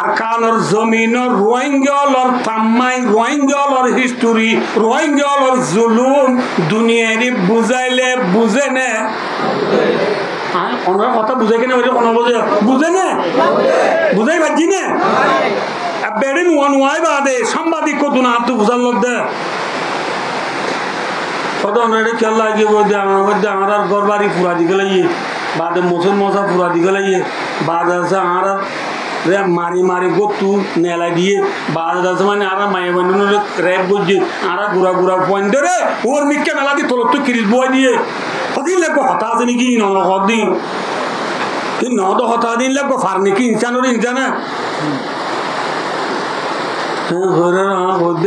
আরকানর জমিনর রোহিঙ্গলর তাম্মাই রোহিঙ্গলর হিস্টোরি রোহিঙ্গলর জুলুম দুনিয়ারি বুঝাইলে বুঝে নে ওনার কথা বুঝাই কেন বুঝে নে বুঝাই পারছি না বেড়ে নোয়াই বাদে সাংবাদিক কত না হাত বুঝার লোক দে কত ওনারে খেয়াল লাগিয়ে বলতে আমার মধ্যে আমার আর ঘর বাড়ি পুরা দিকে লাগিয়ে বাদে মোসন মশা পুরা দিকে লাগিয়ে বাদ আছে আর রে মারি মারি গতু নেলা দিয়ে বাদ আছে মানে আর মায়ে বান্ধব রেপ করছে আর গুড়া গুড়া পয়েন্ট রে ওর মিটকে মেলা দিয়ে তোর তো কিরিস বই দিয়ে কদিন লাগবো হতা আছে নাকি নদিন নদ হতা দিন লাগবো ফার নাকি ইনসানোর ইনসানা হ্যাঁ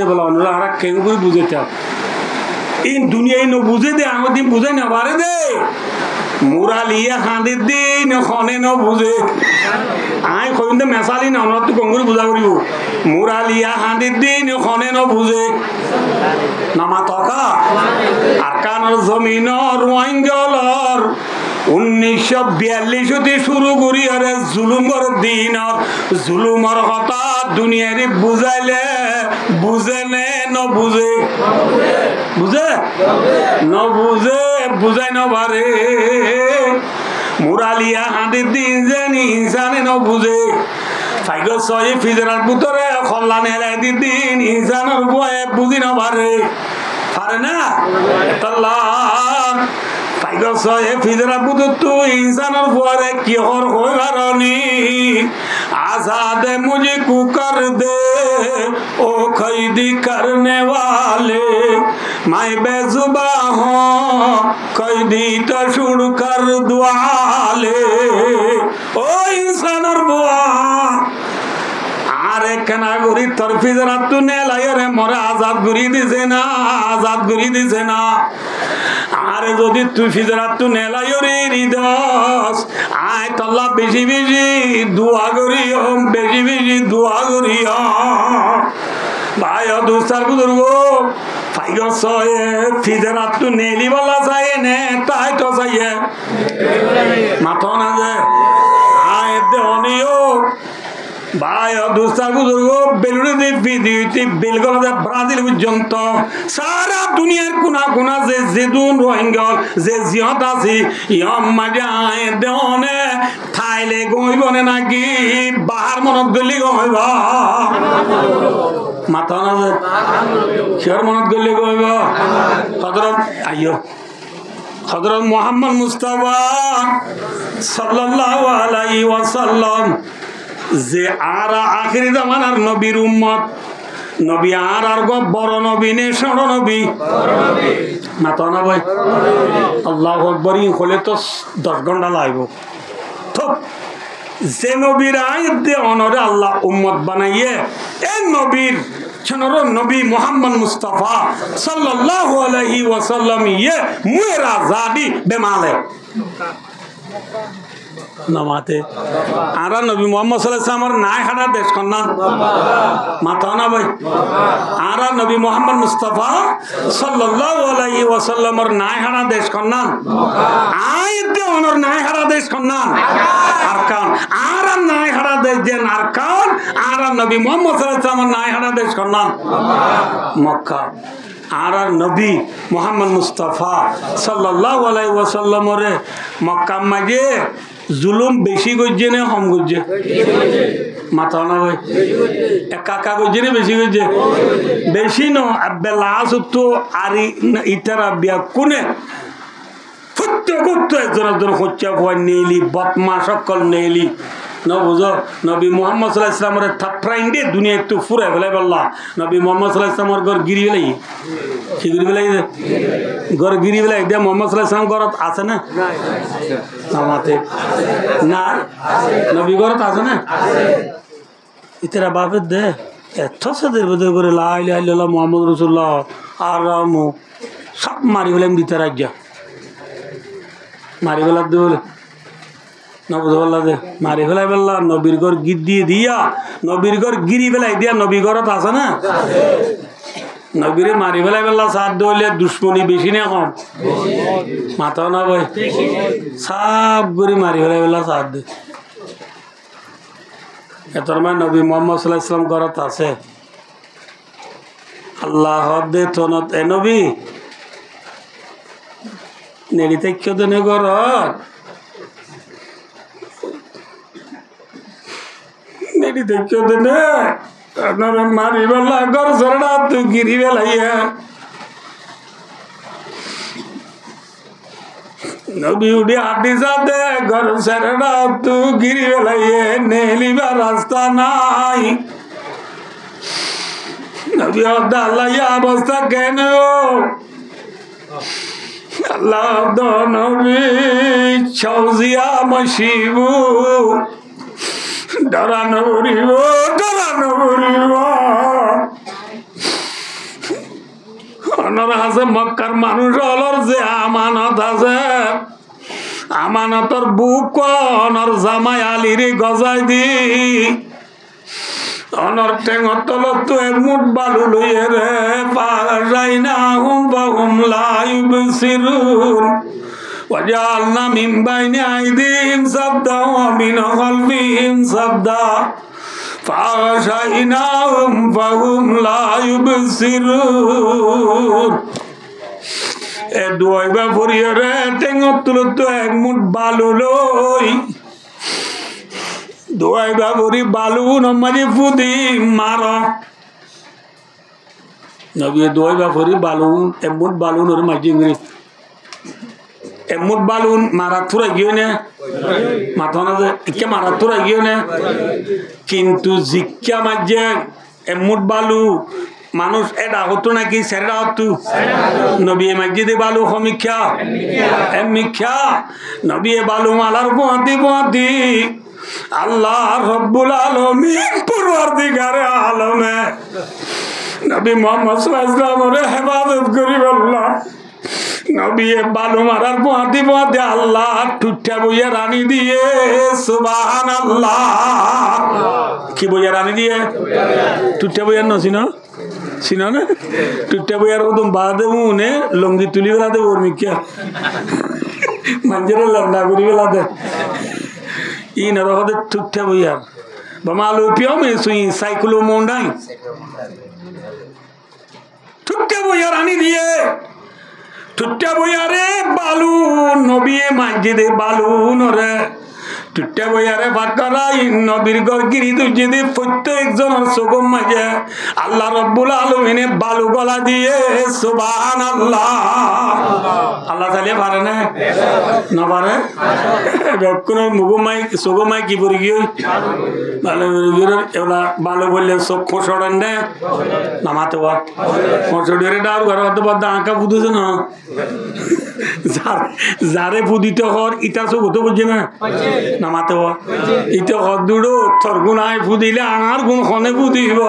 বলো অন্যরা আর কেন করে বুঝে চাও এই দুনিয়ায় ন বুঝে দে আমার দিন বুঝাই না পারে দে মুরালিয়া হাঁদির দিন হনে ন বুঝে আই কইন মেসালি না আমরা তো গঙ্গুরি বুঝা করিব মুরালিয়া হাঁদির দিন হনে ন বুঝে নামা তকা আর কানর জমিনর ওয়াইঙ্গলর 1942 হতে শুরু করি আরে জুলুমর দিন জুলুমর কথা দুনিয়ারে বুঝাইলে বুঝে নে ন বুঝে বুঝে ন বুঝে বুঝাই ন পারে মুরালিয়া হাঁটির দিন জানি ইনসানে ন বুঝে সাইকেল ছয় ফিজরার ভিতরে কল্যাণ এলাই দিন ইনসানের বয়ে বুঝি ন পারে পারে না সাইকেল ছয় ফিজরার ভিতর তো ইনসানের বয়ে কি হর হয়ে কারণী आजाद मुझे को कर दे ओ कैदी करने वाले मैं बेजुबा हूँ कैदी तो शुड़ कर दुआले ओ इंसान और बुआ আরে কেনা গরি তোর ফিজরা তু নেলাই রে মরে আজাদ গুরি দিছে না আজাদ গুরি দিছে না আরে যদি তুই ফিজরা তু নেলাই রে হৃদয় আয় তল্লা বেশি বেশি দোয়া করি বেশি বেশি দোয়া করি ভাই দুস্তার বুজুর্গ ফাইগর সয়ে ফিজরা তু নেলি বলা চাই নে তাই তো চাইয়ে মাথা না যে আয় দেওয়ানিও ভাই দুস্তার বুজুর্গ বেলুড়ে ভিডিওতে বেলগলা ব্রাজিল পর্যন্ত সারা দুনিয়ার কোনা কোনা যে যেদুন রোহিঙ্গা যে জিয়ত আছে ইয়ম মাজায় দেওনে থাইলে গইবনে নাকি বাহার মনত গলি গইব মাথা না যে কিয়র মনত গলি গইব হযরত আইয়ো হযরত মুহাম্মদ মুস্তাফা সাল্লাল্লাহু আলাইহি ওয়াসাল্লাম যে আর আখিরি জামানার নবীর উম্মত নবী আর গো বড় নবী নে ছোট নবী না তো না ভাই আল্লাহু আকবার হলে তো 10 ঘন্টা লাগবে তো যে নবীর আয়াত দিয়ে অনরে আল্লাহ উম্মত বানাইয়ে এই নবীর চনর নবী মুহাম্মদ মুস্তাফা সাল্লাল্লাহু আলাইহি ওয়াসাল্লাম ইয়ে মুরা জাদি বেমালে নামাতে আর নবী মুহাম্মদ সাল্লাল্লাহু আলাইহি ওয়াসাল্লাম নাই হাড়া দেশ কন্না মাথা না ভাই আর নবী মুহাম্মদ মুস্তাফা সাল্লাল্লাহু আলাইহি ওয়াসাল্লামর নাই হাড়া দেশ কন্না আইতে ওনর নাই হাড়া দেশ কন্না আরকান আর নাই হাড়া দেশ যে আরকান আর নবী মুহাম্মদ সাল্লাল্লাহু আলাইহি ওয়াসাল্লাম নাই হাড়া দেশ কন্না মক্কা আর নবী মুহাম্মদ মুস্তাফা সাল্লাল্লাহু আলাইহি ওয়াসাল্লামরে মক্কা মাঝে জুলুম বেশি গজ্জে না কম গজ্জে মাথা না ভাই একা গজ্জে না বেশি গজ্জে বেশি ন বেলাস তো আর ইতারা বিয়া কোনে ফুটতে ফুটতে একজন হচ্ছে ভয় নেইলি বদমা সকল নেইলি ন বুঝো নবী মুহাম্মদ সাল্লাল্লাহু আলাইহি ওয়াসাল্লামের থাপড়াইন দে দুনিয়া একটু ফুরে ফেলে বললা নবী মুহাম্মদ সাল্লাল্লাহু আলাইহি ওয়াসাল্লামের ঘর গিরি ফেলাই কি গিরি ফেলাই ঘর গিরি ফেলাই দে মুহাম্মদ সাল্লাল্লাহু আলাইহি ওয়াসাল্লাম ঘরত আছে না নামাতে না নবী ঘরত আছে না ইতরা বাপে দে এত সাদের বদে করে লা ইলাহা ইল্লাল্লাহ মুহাম্মদ রাসূলুল্লাহ আর রামু সব মারি ফেলাম দিতে রাজ্জা মারি ফেলা দে বলে নবুল্লাহ দে মারি ফেলাই বললা নবীর ঘর গির দিয়ে দিয়া নবীর ঘর গিরি ফেলাই দিয়া নবী ঘরত আছে না নবীরে মারি ফেলাই বললা সাত দলে দুশ্মনী বেশি না কম মাথাও না ভাই সব করে মারি ফেলাই বললা সাত দে এতর মানে নবী মুহাম্মদ সাল্লাল্লাহু আলাইহি ওয়াসাল্লাম ঘরত আছে আল্লাহ দে তনত এ নবী নেড়ি থেকে দেনে ঘরত देखो देने मारी वाला घर सरड़ा तू गिरी वाला है नबी उड़ी आदि साथे घर सरड़ा तू गिरी वाला है नेली बा रास्ता नाई नबी अल्लाह या अवस्था कहने हो अल्लाह दो नबी चौजिया मशीबू डरानो আছে মক্কার মানুষ হলর যে আমানত আছে আমানতর বুক অনর জামাই আলিরে গজাই দি অনর টেঙর তলত তো এক মুঠ বালু লইয়ে রে পারাই না হুম বাহুম লাইবসিরুন ওয়াজআলনা মিন বাইনি আইদিহিম সাদ্দা ওয়া মিন খালফিহিম সাদ্দা ফাগাশাইনাহুম ফাহুম লা ইউবসিরুন এ দুয়াইবা ফরিয়ে রে টেঙর তলত এক মুঠ বালু লই দুয়াইবা ফরি বালু নমাজি ফুদি মার নবী দুয়াইবা ফরি বালু এক মুঠ বালু নর মাজি গরি এমুট বালুন মারা থুরা গিয়ে নে মাথা না যে ইকে মারা থুরা গিয়ে নে কিন্তু জিজ্ঞা মাঝে এমুট বালু মানুষ এটা হতো নাকি সেটা হতো নবী মসজিদে বালু সমীক্ষা এমিক্ষা নবী বালু মালার পোঁতি আল্লাহ রব্বুল আলামিন পরওয়ারদিগারে আলমে নবী মুহাম্মদ সাল্লাল্লাহু আলাইহি ওয়াসাল্লামের হেফাজত করি আল্লাহ নবী বালু মারার পোঁতি আল্লাহ টুট্টা বইয়া রানী দিয়ে সুবহানাল্লাহ কি বইয়া রানী দিয়ে টুট্টা বইয়া নছিন চিনো না টুট্টা বইয়ার ওদম বাদে মুনে লঙ্গি তুলি বেলা দে ওর মিকিয়া মঞ্জরে লন্ডা করি বেলা দে ই নরহদে টুট্টা বইয়ার বামালু পিও মে সুই সাইকুলো মোন্ডাই টুট্টা বইয়া রানী দিয়ে টুট্টা বইয়ারে বালু নবী মসজিদে বালু নরে টুট্টা বইয়ারে বাটকারাই নবীর গিরি দুজিদে প্রত্যেকজনের চোখের মাঝে আল্লাহ রব্বুল আলামিনে বালু গলা দিয়ে সুবহানাল্লাহ আল্লাহ তাআলা পারে না না পারে কোন মুগমাই চোখমাই কি পড়ি গিয়ে ভালো এগুলা বালু বললে চোখ খোসড়েন দে নামাতে বা খোসড়ে ডার ঘর বাদ আঁকা বুঝেছে না যারে পুদিতে হর ইটা চোখ হতে বুঝছে না নামাতে বা ইটা হর দুড়ো তোর গুণ আয় ফুদিলে আমার গুণ খনে ফুদিব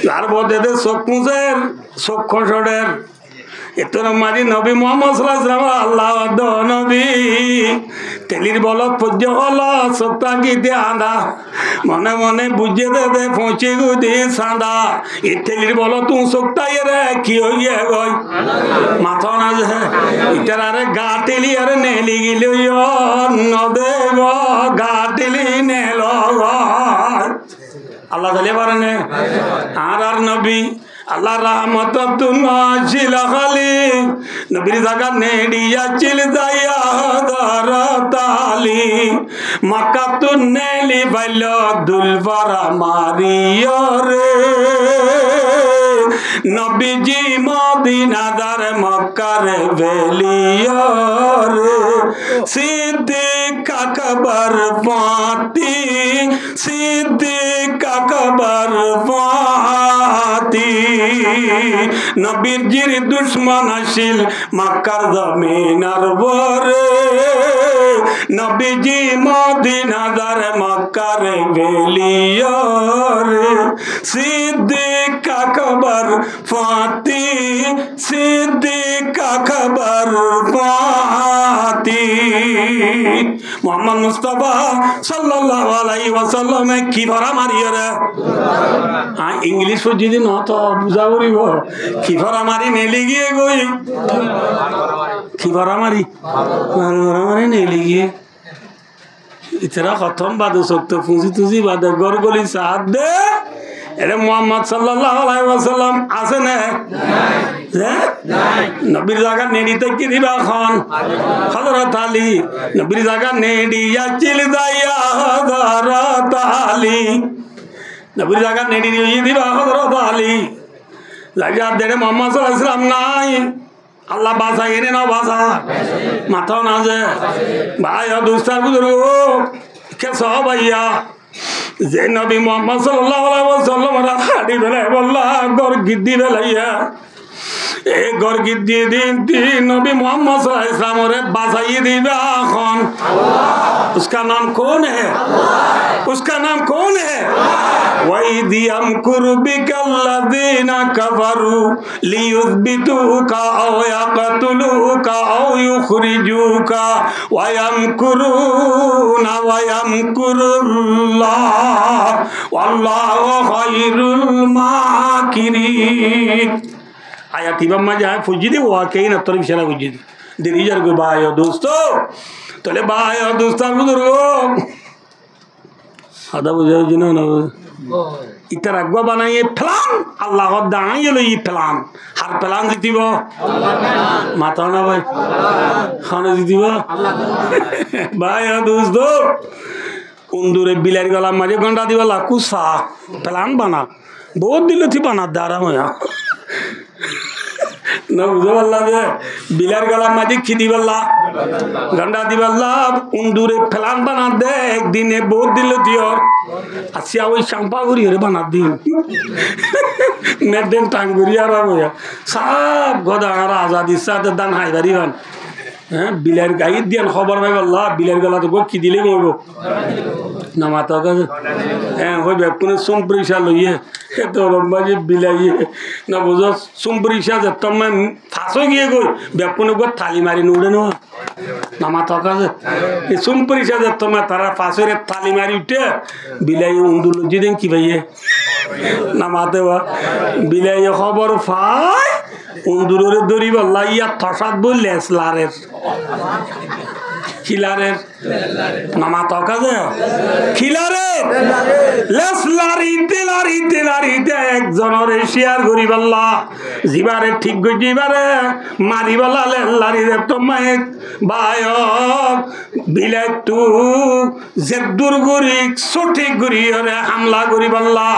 যার বদে চোখ মুছের চোখ খসড়ের এতো মারি নবী মুহাম্মদ সাল্লাল্লাহু আলাইহি ওয়াসাল্লাম আল্লাহ নবী তেলির বলত পর্য হলো সপ্তাহ গীতে আঁধা মনে মনে বুঝে দে পৌঁছে গুদি সাঁদা এ তেলির বলত তুই সপ্তাহ রে কি হইয়ে গই মাথা না যে ইটার আরে গা তেলি আরে নেলি গিল নদেব গা তেলি নেল আল্লাহ তাআলা পারেন আর নবী আল্লাহ রহমত তুনাজিল খালি নবীর জায়গা নেড়িয়া চিল যাইয়া দরতালি মক্কা তু নেলি বাইল দুলফারা মারিয়া রে নবীজি মদিনা দার মক্কার ভেলিয়া রে সিদ্দিক আকবর পাতি সিদ্দিক আকবর পাতি নবীর জির দুশ্মন আসিল মক্কার জমিনার বরে নবীজি মদিনা দার মক্কার ভেলিয়া রে সিদ্দিক আকবর পাতি সিদ্দিক আকবর পাতি মোহাম্মদ মুস্তাফা সাল্লাল্লাহু আলাইহি ওয়াসাল্লাম কি ভরা মারিয়ে রে ইংলিশ যদি ন তো বুঝা করিব কি ভরা মারি নেলি গিয়ে গই কি ভরা মারি নেলি গিয়ে ইতরা খতম বাদে শক্ত পুঁজি তুজি বাদে গরগলি সাহাদ দে এরে মুহাম্মদ সাল্লাল্লাহু আলাইহি ওয়াসাল্লাম আছে না নবীর জায়গা নেড়িতে কি দিবা খান হযরত আলী নবীর জায়গা নেড়িয়া চিল যাইয়া হযরত আলী নবীর জায়গা নেড়ি দিবা হযরত আলী লাগা দেরে মুহাম্মদ সাল্লাল্লাহু আলাইহি ওয়াসাল্লাম নাই আল্লাহ বাসা এনে নাও বাসা মাথাও না যে ভাই দুস্তার বুজুর্গ কে সব ভাইয়া যে নবী মুহাম্মদ সাল্লাল্লাহু আলাইহি ওয়াসাল্লাম হাড়ি বেলা বললা গর গিদ্দি বেলাইয়া এই গর্গি দিয়ে দিন नबी मोहम्मद सल्लल्लाहु अलैहि वसल्लम रे बासाई दिबा कौन उसका नाम कौन है उसका नाम कौन है वैदि यमकुरु बिकल्लज़ीना कफरू लियुज़बितूका औ यक़तुलूका औ युख़रिजूका व यमकुरूना व यमकुरुल्लाह वल्लाहु खैरुल माकिरीन आयत इमाम मजा फुजिदी वाकई न तोर विषय फुजिदी दिरीजर को भाइयों दोस्तों तोले भाइयों दोस्तों बुजुर्गो ada bujuk jino na itara gua banaiye plan Allah ko danaye lo yi plan har plan ditibo mata na bhai khana ditibo bhai dosto undure bilar gala mare ganda diwala kusa plan bana bahut dilo thi bana dara hoya ना बुझो अल्लाह दे बिलार गला माजी खिदी बल्ला गंडा दी बल्ला उंदूरे फलान बना दे एक दिन ये बहुत दिल दियो अस्या वही शंपा गुरी हरे बना दी नेट दिन टांग गुरी आरा होया सब गोदा आरा आजादी साथ दान हाई बरी बन बिलार गाई दियन खबर में बल्ला बिलार गला तो गो खिदी ले गो ना माता का हो बेकुने सुन परिशा लो ये तो रब्बा जी बिलाई ना बुझो सुन परिशा जब तक मैं फांसो किए कोई बेकुने गो थाली मारी नूडे नो ना माता का ये सुन परिशा जब तक मैं तारा फांसो रे थाली मारी उठे बिलाई उंडुलो जिदें की भैया ना माते वा बिलाई खबर फाय उंडुलो दरी बल्ला या थसाद बोल लेस लारेर खिलारे नामा तो काजे खिलारे लेस लारी तेलारी ते एक जनरे शेयर करी बल्ला जीवारे ठीक गई जीवारे मारी बल्ला ले लारी दे तो मैं बायो बिले तू जद्दुर गुरी सोटी गुरी और हमला गुरी बल्ला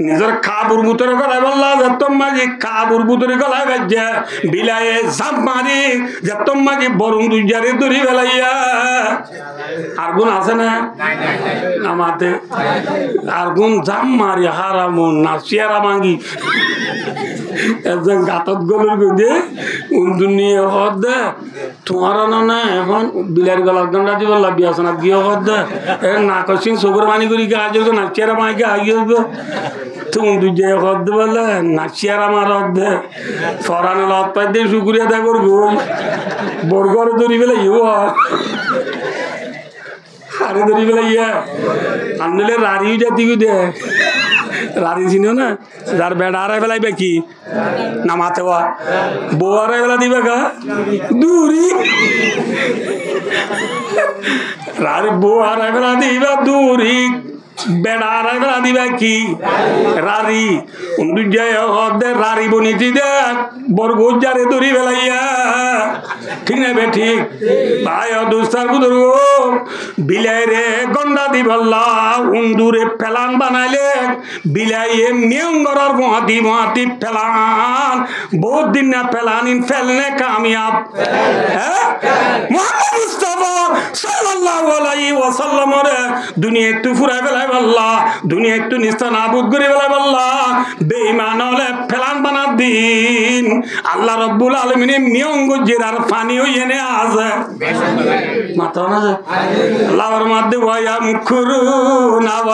निजर काबुर बुतर गला बल्ला जब तो मैं जी काबुर बुतर गला बजे बिलाए जब मारी जब तो मैं जी बोरुंग दुजारे दुरी बलाया आर्गुन आसे ना नामाते आर्गुन जाम मारी हारामो नासियारा मांगी ऐसे गातत गोलर को दे उन दुनिया होत दे तुम्हारा ना এখন बिलार गलार गंडा दी बल्ला बियासना गियो होत दे नाकसिन सुगरवानी करी के आज को नासियारा मांगी आगियो को तुम दुजे होत दे बल्ला नासियारा मारत दे फरान लात पे दे शुक्रिया दे कर गो बर्गर दरी बेला यो अरे दरी बेला ये अन्नले रारी जाती को दे रारी सिनो ना जार बेड़ा रहा है बेला बेकी नमाते हुआ बोआ रहा है बेला दी बेका दूरी रारी बोआ रहा है बेला दी बेका दूरी बेड़ा रहा है बेला दी बेकी रारी उन्दु जाए होते रारी बुनी थी दे बरगोज जारे दूरी बेला ये ठीक नहीं बैठी भाई और दूसरा बुजुर्गो बिलाइरे गंडा दी बल्ला उंदूरे फैलान बनाले बिलाइये नियंगरर मोहती फैलान बहुत दिन ना फैलान इन फैलने कामयाब है मोहम्मद मुस्तफा सल्लल्लाहु अलैहि वसल्लम रे दुनिया तू फुरा बेला बल्ला दुनिया तू निस्तानाबुद करे बेला बल्ला बेईमान वाले फैलान बना दीन अल्लाह रब्बुल आलमीन नियंग जिरार फानी हो ये ने आज माता ना जे अल्लाह फरमाते वयम कुरुल्लाह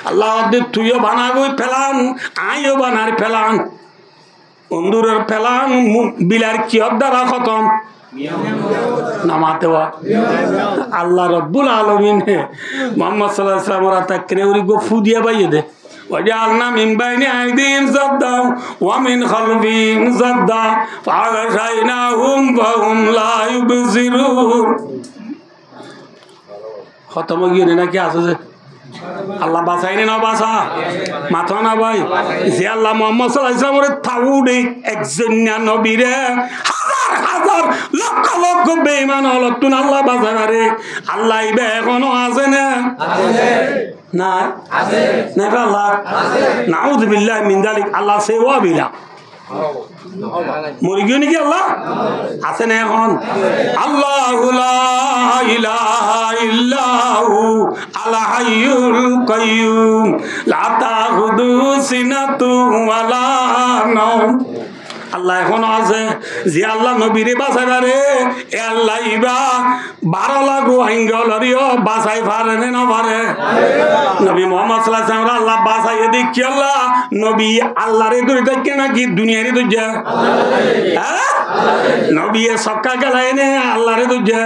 अल्लाह दे तुयो बना गई फैलान आयो बनार फैलान उंदूरर फैलान बिलार की अब्दारा खत्म नमाते हुआ अल्लाह रब्बुल आलमीन है मोहम्मद सल्लल्लाहु अलैहि वसल्लम रात करे उरी को फूदिया भाई दे वजालना मिन बैनि अयदीहिम सद्दा व मिन खल्फिहिम सद्दा फअगशयनाहुम फहुम ला युबसिरून खत्म हो गया ना क्या आसे अल्लाह बासाइने ना बासा माथा ना भाई जे अल्लाह मोहम्मद सल्लल्लाहु अलैहि वसल्लम रे थाउडे एकजन्या नबी रे हजार लक्ष लक्ष बेईमान हलो तुन अल्लाह बासारे अल्लाह इबे एखोनो आछे ना ना अल्लाह नाउज़ु बिल्लाहि मिन जालिक अल्लाह सेवा बिला মরে গিয়ে নাকি আল্লাহ আছে না এখন? আল্লাহু লা ইলাহা ইল্লাহু আল হাইয়ুল কাইয়্যুম লা তাখুযু সিনাতুন ওয়ালা নাওম। আল্লাহ এখনো আছে, যে আল্লাহ নবীরে বাঁচাইবারে এ আল্লাহ ইবা 12 লাখ রোহিঙ্গা বাঁচাই পারে না পারে? নবী মোহাম্মদ সাল্লাল্লাহু আলাইহি ওয়াসাল্লাম আল্লাহ বাঁচাইয়ে দেখি আল্লাহ নবী আল্লাহরে ধরে থাকে নাকি দুনিয়ারে ধরে? হ্যাঁ, নবী সক্কা গেলাই নে আল্লাহরে ধরে।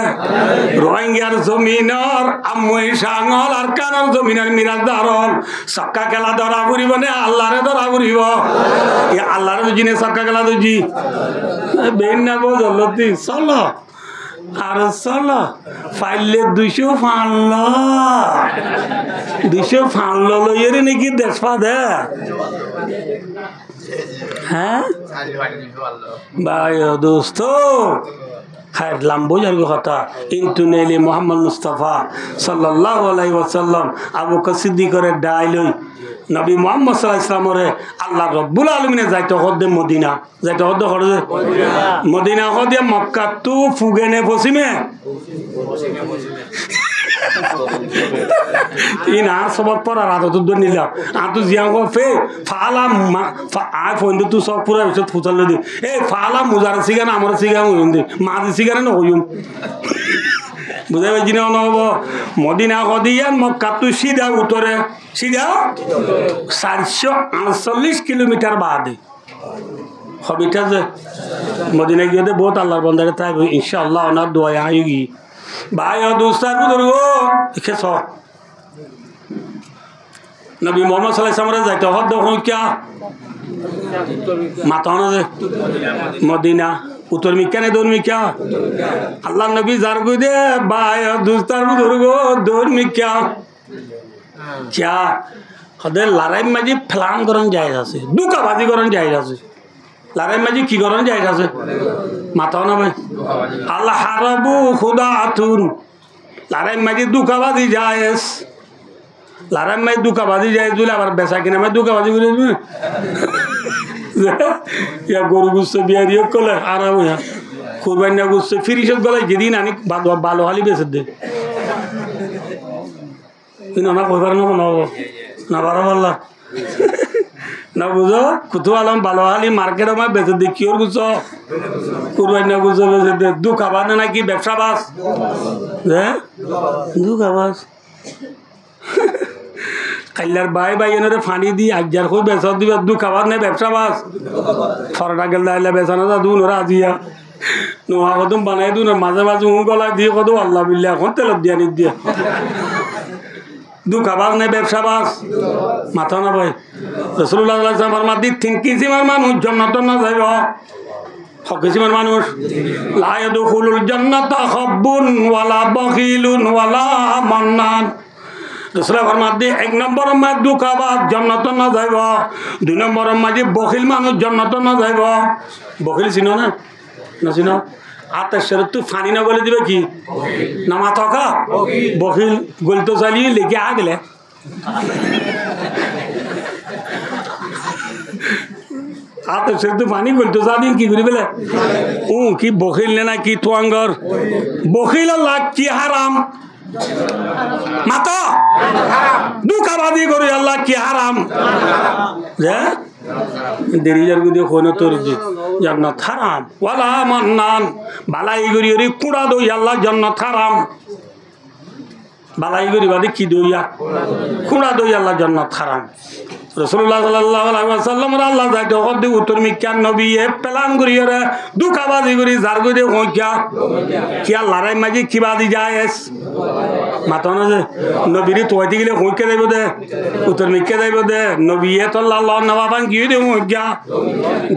রোহিঙ্গার জমিনর আমই সাঙল আর কানর জমিনের মিরাজদার সক্কা খেলা ধরা ফুরিব নে আল্লাহরে ধরা ফুরিব? এ আল্লাহরে দুজিনে সক্কা খেলা দুজি বেন না বলতি চলো আর চলো ফাইলে 200 ফানলো লইয়ের নাকি দেশ দে। হ্যাঁ ভাই দোস্ত খাইলাম বোঝার কথা কিন্তু নেলি মোহাম্মদ মুস্তাফা সাল্লাল্লাহু আলাইহি ওয়াসাল্লাম আবু বকর সিদ্দিকের ডাইলই নবী মোহাম্মদ সাল্লাল্লাহু আলাইহি ওয়াসাল্লামরে আল্লাহ রব্বুল আলামিনে যাইতে হদ্দে মদিনা, যাইতে হদ্দে হরদে মদিনা হদে মক্কা তু ফুগেনে পশ্চিমে তিন আর সবক পর আর আতো তো নিলাম আতো জিয়া গো ফে ফালা আ ফোন তু সব পুরা বিছত ফুটাল দি এ ফালা মুজার সিগান আমার সিগান হইন্দি মাঝি সিগান না হইম বুঝাই পাইছি না নহব মদিনা হদিয়ান মক্কা তু সিধা উত্তরে সিধা 448 কিলোমিটার বাদে হবিটা যে মদিনা গিয়ে বহুত আল্লাহর বন্দারে তাই ইনশাআল্লাহ ওনার দোয়া আইগি ভাই দোস্তার বুজুর্গ খেছ নবী মোহাম্মদ সাল্লাল্লাহু আলাইহি ওয়াসাল্লাম যাইতে হদ দেখুন কিয়া মাতানো যে মদিনা উত্তর মিক্কানে দৌড় মিক্কা আল্লাহ নবী যার গই দে ভাই দোস্তার বুজুর্গ দৌড় মিক্কা কিয়া হদের লড়াই মাঝে ফ্লান করন যায় আছে দুকাবাজি করন যায় আছে লড়াই মাঝে কি করন যায় আছে মাতাও না ভাই আল্লাহ হারাবু খুদা আতুন লড়াই মাঝে দুকাবাজি যায় লড়াই মাঝে দুকাবাজি যায় তুলে আবার বেচা কিনা মাঝে দুকাবাজি করে ইয়া গরু গুছছে বিয়া দিয়ে কলে আরাম হইয়া কুরবানি গুছছে ফিরিসত গলায় যেদিন আনি ভালো হালি বেচে দে কিন্তু আমার কইবার না বারো বললা না বুঝো কুতু আলম ভালো হালি মার্কেট আমার বেচে দে কিওর গুছ কুরবানি গুছ বেচে দে দুকাবাজ নাকি ব্যবসা বাস হ্যাঁ দুকাবাজ কাইলার বাই বাই এনে ফানি দি আজ্জার কই বেচা দিবা দুকাবাজ নাই ব্যবসা বাস ফরটা গেল দাইলা বেচা না দু নোরা আজিয়া নোয়া কদম বানাই দু না মাঝে মাঝে গলায় দিয়ে কত আল্লাহ বিল্লাহ এখন তেলত দিয়া নিত দিয়া দুকাবাজ নাই ব্যবসা বাস মাথা না ভাই রাসূলুল্লাহ সাল্লাল্লাহু আলাইহি ওয়াসাল্লাম ফরমাতি 3 কিসিমের মানুষ জান্নাতে না যাইব কিসিমের মানুষ লা ইয়াদখুলুল জান্নাতা খাব্বুন ওয়ালা বাখিলুন ওয়ালা মান্নান রাসূলুল্লাহ ফরমাতি 1 নম্বর মাঝে দুকাবাজ জান্নাতে না যাইব 2 নম্বর মাঝে বখিল মানুষ জান্নাতে না যাইব বখিল চিনো না না চিনো আতের শরত তুই ফানি না বলে দিবে কি না মাথা কা বখিল গলতো চালিয়ে লেগে আ গেলে আতের শরত পানি গলতো চালিয়ে কি করি বলে কি বখিল নে না কি তোয়াঙ্গর বখিল লাগ কি হারাম মাতা দুকাবাদি করি আল্লাহ কি হারাম যে দেরিজার গুদি কোন তোর জান্নাত হারাম ওয়ালা মান্নান বালাই গরি রে কুড়া দই আল্লাহ জান্নাত হারাম বালাই গরি বাদে কি দইয়া কুড়া দই আল্লাহ জান্নাত হারাম রাসূলুল্লাহ সাল্লাল্লাহু আলাইহি ওয়াসাল্লাম আল্লাহ যাইতে হদে উত্তর মিক্কান নবী এ প্লান করি রে দুকাবাজি করি জার গদি হইয়া কি লড়াই মাঝে কি বাদি যায়স মাতানো যে নবীরে তোয়াইতে গেলে হইকে যাইব দে উত্তর মিক্কা যাইব দে নবী এ তো আল্লাহ নবাবান কি দে হইয়া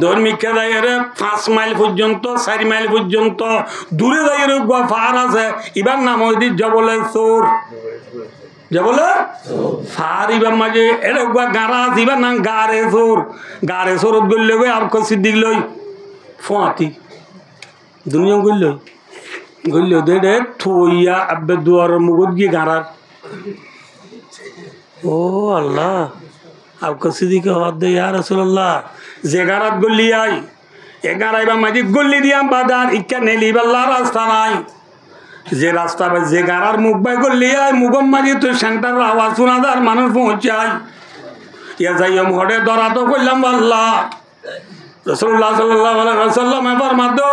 দৌড় মিক্কা যাই রে 5 মাইল পর্যন্ত 4 মাইল পর্যন্ত দূরে যাই রে ফার আছে ইবার নাম হইদি জবলে সূর জবলে ফার ইবার মাঝে এরে গারা ইবার নাম গারে সূরত গল্লে গো আর কো সিদ্দিক লই ফোয়াতি দুনিয়া গল্লে গল্লে দে দে থইয়া আব্বে দুয়ার মুগত গিয়ে গারার ও আল্লাহ आपको सिद्दीक हद दे या रसूलुल्लाह যে গারাত গল্লি আই এ গারাইবা মাঝে গল্লি দিয়াম বাদার ইকা নেলি বাল্লা রাস্তা নাই যে রাস্তা বা যে গারার মুখ বাই গল্লি আই মুগম মাঝে তো সেন্টার আওয়াজ শোনা যার মানুষ পৌঁছায় ইয়া যাইম হড়ে ধরা তো করলাম আল্লাহ রাসূলুল্লাহ সাল্লাল্লাহু আলাইহি ওয়াসাল্লাম ফরমাতো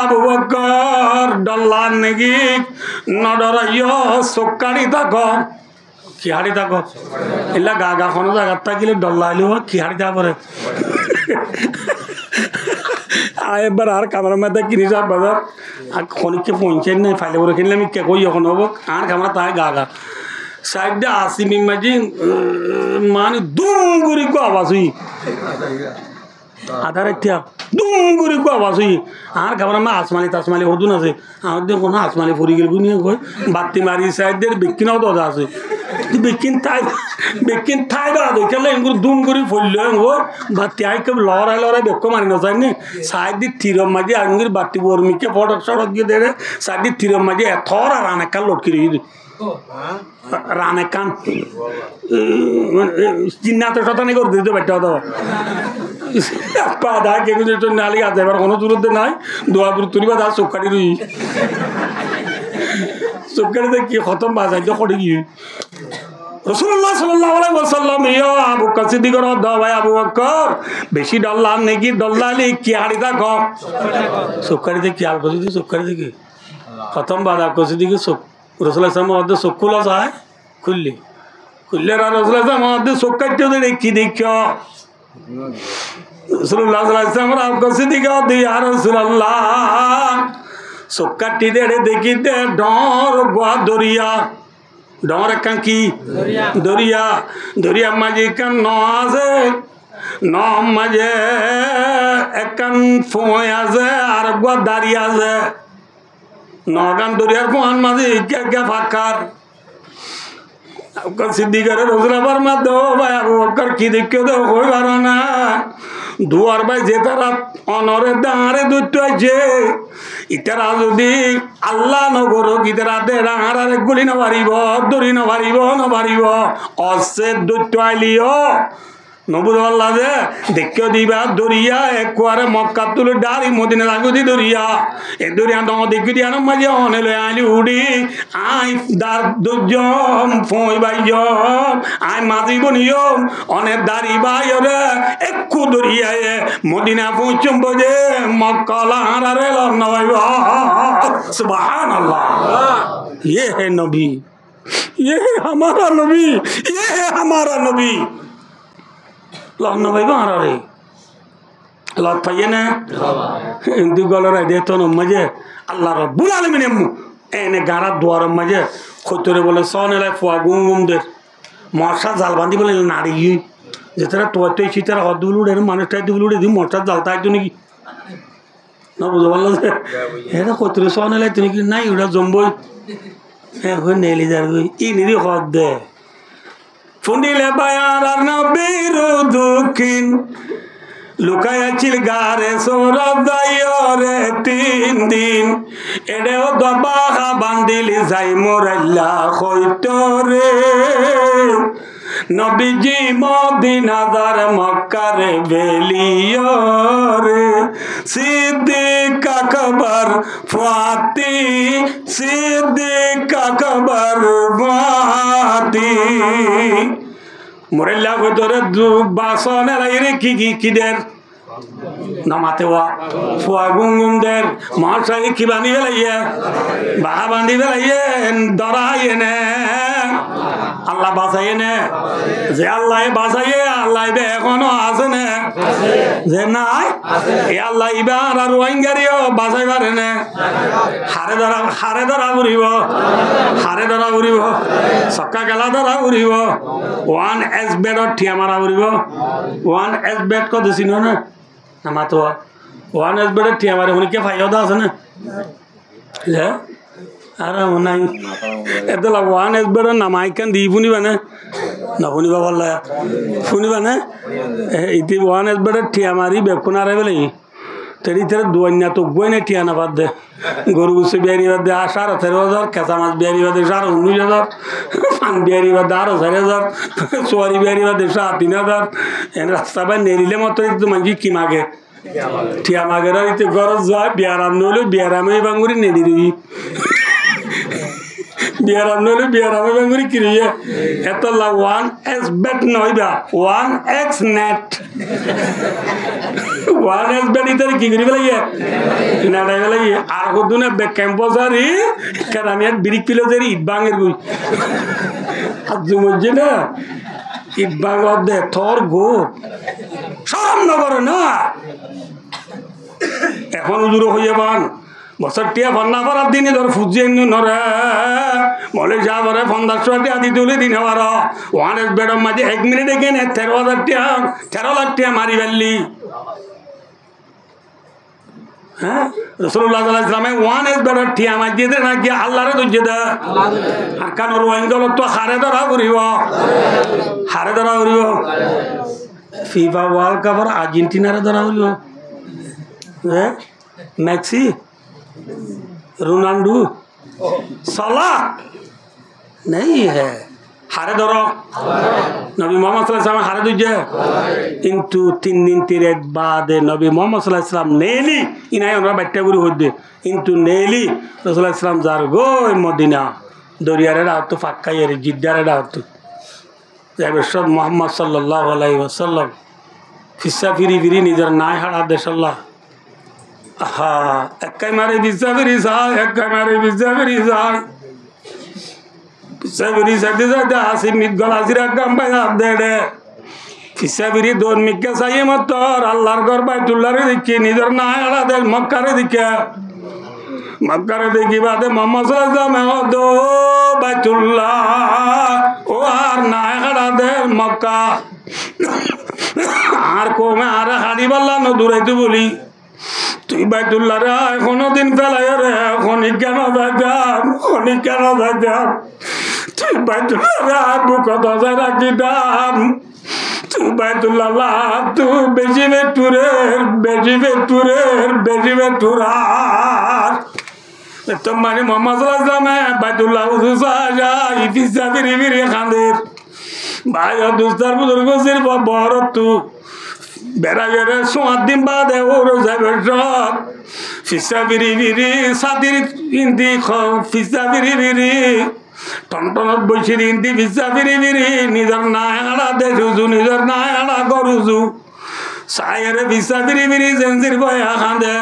আবু বকর ডল্লার নেকি নডরাইও সকাড়ি থাকো কি হাড়ি থাকো এলা গা গা কোনো জায়গা থাকিলে ডল্লাইলো কি হাড়ি থা পরে এবার আর কামরা মধ্যে কিনি যা বাজার আর খনিকে পৌঁছে নাই ফাইলে করে কিনলে আমি কে কই এখন হবো আর কামরা তাই গা গা সাইডে আসিমি মাঝি মানে দুম করে কো আওয়াজ হই আধার ইত্যা দুম করে কো আওয়াজ হই আর কামরা মা আসমানি তাসমানি হদুন আছে আর দেখো কোনো আসমানি ফুরি গেল গুনিয়ে কই বাতি মারি সাইডের বিকিনাও তো আছে বেকিন থাই বা দেখলে এগুলো দুম করে ফললে ও বাতি আই কেউ লড়াই বেক্ক মারি না চাইনি সাইড দিয়ে তীরম মাঝে আঙ্গির বাতি বর্মিকে ফটক সড়ক গিয়ে দেবে সাইড দিয়ে তীরম মাঝে এথর আর অনেককাল লটকি রয়ে রানে কান চিন্নাতে শতানি করে দিতে পারতে হতো পা দা কে নালি আছে এবার কোনো দূরত্বে নাই দোয়াপুর তুলিবা দা চোখাটি রুই চোখাটিতে কি খতম বাজাই তো করে গিয়ে রাসূলুল্লাহ সাল্লাল্লাহু আলাইহি ওয়াসাল্লাম ইয়া আবু বকর সিদ্দিকর দা ভাই আবু বকর বেশি ডল্লার নাকি ডল্লালি কি হাড়িটা গ চোখাটিতে কি আর কইছি চোখাটিতে কি খতম বাজা কইছি দিকে রাসূলুল্লাহ সাল্লাল্লাহু আলাইহি ওয়াসাল্লাম চোখ খোলা যায় খুললে রাসূলুল্লাহ সাল্লাল্লাহু আলাইহি ওয়াসাল্লাম চোখ কাটতে দেখি দেখো রাসূলুল্লাহ সাল্লাল্লাহু আলাইহি ওয়াসাল্লাম আবু বকর সিদ্দিকর ইয়া রাসূলুল্লাহ চোখ কাটতে দেখিতে ডর গোয়া দরিয়া ডর একান কি দরিয়া মাঝে কান ন আছে ন মাঝে একান ফোঁয় আছে আর গোয়া দাঁড়িয়ে আছে নগান দরিয়ার ফোঁয়ান মাঝে কে ফাঁকার সিদ্দিকারে রসুলাবার মাধ্যম ভাই আবু বকর কি দেখে তো হই পারো না দুয়ার ভাই যে তারা অনরে দাঁড়ে দুটো আছে ইতারা যদি আল্লাহ নগর ইতারা দেড়াহারে গুলি নবারিব দড়ি নবারিব অসে দুটো আইলিও নবুদ আল্লাহ যে দেখো দিবা দরিয়া একবারে মক্কা তুলে ডারি মদিনা লাগুদি দরিয়া এ দরিয়া ন দেখি দিয়া মাঝে অনে লই আলি উড়ি আই দার দুজম ফই বাইজম আই মাঝি বনিও অনে দারি বাইরে একু দরিয়ায় মদিনা পৌঁছম বজে মক্কা লাহারে লনবাইব সুবহানাল্লাহ ये है नबी ये है हमारा नबी লন্না ভাই বাঁড়া রে লত পাইয়ে না হিন্দু গলের আইডিয়া তো মাঝে আল্লাহ রব্বুল আলামিন এনে গাড়ার দুয়ার মাঝে খতরে বলে সন এলাই ফুয়া গুম দের মশা জাল বান্ধি বলে নারী যেটা তোর তো শীতের হদ দুলুড়ে মানুষটাই দুলুড়ে দিই মশার জাল তাই তো নাকি না বুঝতে পারলো যে এটা খতরে সন এলাই তো নাকি নাই ওটা জম্বই হ্যাঁ হয়ে নেলি যার ই নিরি হদ দে ফুন্ডিলে বায়ার আর নবীর দুঃখিন লুকায়াছিল গারে সৌরভ দাইরে 3 দিন এডেও দবাহা বান্দিলি যাই মোরাল্লা হইতরে নবীজি মদিনাদার মক্কারে বেলিয়রে সিদ্দিক আকবর ফাতি মোরাল্লা হইতরে বাসনের আইরে কি দের নামাতে ফুয়া গুম দের মশাই কি বান্ধি বেলাইয়ে বা বান্ধি বেলাইয়ে দরাইয়ে নে আল্লাহ বাঁচাইয়ে নে যে আল্লাহ বাঁচাইয়ে আল্লাহ এখনো আছে নে যে নাই এ আল্লাহ ইবার আর রোহিঙ্গারিও বাঁচাইবারে নে হারে ধরা উড়িব সক্কা গেলা ধরা উড়িব 1 বেডর ঠিয়া মারা উড়িব 1 বেড কত চিন না মাতো 1 বেডের ঠিয়া মারে উনি কে ফাইও দা আছে না আর নাই এত লাগ 1 বেডের নামাইকান দি শুনিবা না শুনিবা বললা শুনিবা না ইতি 1 বেডের ঠিয়া মারি বেকুনারে বলে তেরি তেরে দুয়ান্যা তো বইনে টিয়ানা বাদ দে গরু গুছে বিয়ারি বাদ দে 13,500 কেঁচা মাছ বিয়ারি বাদ দে 19,000 পান বিয়ারি বাদ দে 4,000 সোয়ারি বিয়ারি বাদ দে 3,000 এন রাস্তা বাই নেরিলে মতো একটু মাঝি কি মাগে টিয়া মাগের গরজ যায় বিয়ারাম নইলে বিয়ারামে বাঙ্গুরি নেড়ি দিবি বিয়ারাম নইলে বিয়ারামে বাঙ্গুরি কিনিয়ে এত লা 1x bet নইবা 1x net 1x bet ইতারে কি করি বলাইয়ে না নাই বলাইয়ে আর কদুনে বে ক্যাম্পাসারি কারামিয়াত বিরিক কিলো দেরি ইটবাঙ্গের গুই আজু মজে না ইটবাঙ্গ দে থর গো শরম না করে না এখন উজুর হইয়া বান বছর টিয়া ফন্না পড়ার দিনে ধর ফুজিয়ে নরে বলে যা ধরে 1500 টিয়া দিতে হলে দিন হবার 1x বেডর মাঝে 1 মিনিটে কেনে 13,000 টিয়া 13 লাখ টিয়া মারি ফেললি হ্যাঁ রাসূলুল্লাহ সাল্লাল্লাহু আলাইহি ওয়াসাল্লামে 1x বেডর টিয়া মাঝে দে না কি আল্লাহরে দুজে দে আর কান রোহিঙ্গল তো হারে ধরা করিব ফিফা ওয়ার্ল্ড কাপ আর্জেন্টিনারে ধরা করিব হ্যাঁ মেসি रोनाल्डो सलाह नहीं है हारे धरो नबी मोहम्मद सल्लल्लाहु अलैहि वसल्लम हारे दुजे किंतु 3 दिन 3 रात बाद नबी मोहम्मद सल्लल्लाहु अलैहि वसल्लम नेली इनाय हमरा बैठा गुरु होदे किंतु नेली रसूलुल्लाह सल्लल्लाहु अलैहि वसल्लम जार गो मदीना दरियारे रात फाक्का यारे जिद्दारे रात जाबे सब मोहम्मद सल्लल्लाहु अलैहि वसल्लम फिसा फिरी निजर नाय हाड़ा देशल्लाह हाँ एक मारे बिस्सा फिरी साल एक मारे बिस्सा फिरी साल बिस्सा फिरी सकते सकते आसिम मिट गला सिरा कम पैसा दे दे बिस्सा फिरी दोन मिक्के साये मत और अल्लाह कर बैतुल्लाह रे दिखे निधर ना है अल्लाह दे मक्का रे दिखे बात है मोहम्मद सल्लल्लाहु अलैहि वसल्लम हो दो बैतुल्लाह ओ आर ना है अल्लाह दे मक्का आर को मैं आर हादी बल्ला न दूरे तू बोली তুই বাইতুল্লাহ রে এখনো দিন ফেলাই রে খনি কেন যাইতাম তুই বাইতুল্লাহ রে বুক দজা রাখি দাম তুই বাইতুল্লাহ তুই বেশি বেটুরার তোমার মোহাম্মদ সাল্লাল্লাহু আলাইহি ওয়াসাল্লাম বাইতুল্লাহ উসা যা ইফিসা ফিরি খান্দের ভাই দুস্তার বুজুর্গ সির বড় তু বেড়া বেড়ে সোয়ার দিন বাদে ওর যাবে সব ফিসা বিরি সাদির ইন্দি ফিসা বিরি টনটনত বসে ইন্দি ফিসা বিরি নিজের নাই আড়া দেখুজু নিজের নাই আড়া করুজু সায়েরে ফিসা বিরি জেনজির বয়া খাঁদে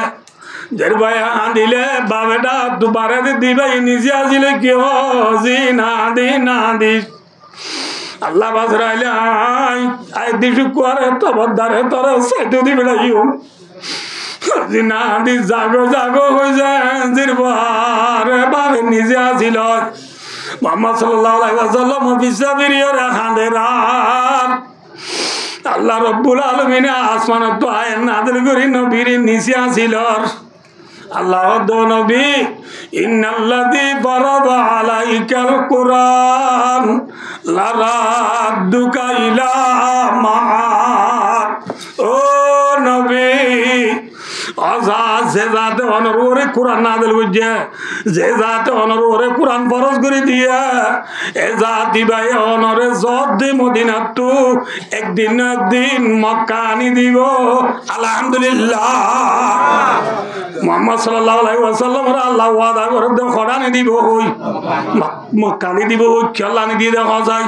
জের বয়া খাঁদিলে বাবেটা দুবারে দিবাই নিজে আসিলে কি জি না দি আল্লাহ বাজরাইলে আই দিশু করে তবদারে তোর সেতু দিবে লাগিও না দি জাগো হই যায় জিরবারে বাবে নিজে আসিল মুহাম্মদ সাল্লাল্লাহু আলাইহি ওয়াসাল্লাম বিসাবিরিয়ে রাখান্দে রাত আল্লাহ রাব্বুল আলামিন আসমানত তো আয়াত নাযিল করি নবীর নিচে আসিল আল্লাহ দো নবী ইন্নাল্লাযী ফারাদা আলাইকাল কুরআন লারাদ্দুকা ইলা মাআদ ও নবী আজাদ যে জাতে অনরে কুরআন নাযিল হইছে যে জাতে অনরে কুরআন ফরজ করে দিয়া এ জাতি ভাই অনরে জব দি মদিনা তু একদিন মক্কা আনি দিব আলহামদুলিল্লাহ মুহাম্মদ সাল্লাল্লাহু আলাইহি ওয়াসাল্লাম আল্লাহ ওয়াদা করে দে খড়ানি দিব হই মক্কানি দিব হই চাল্লানি দিয়ে দেখা যায়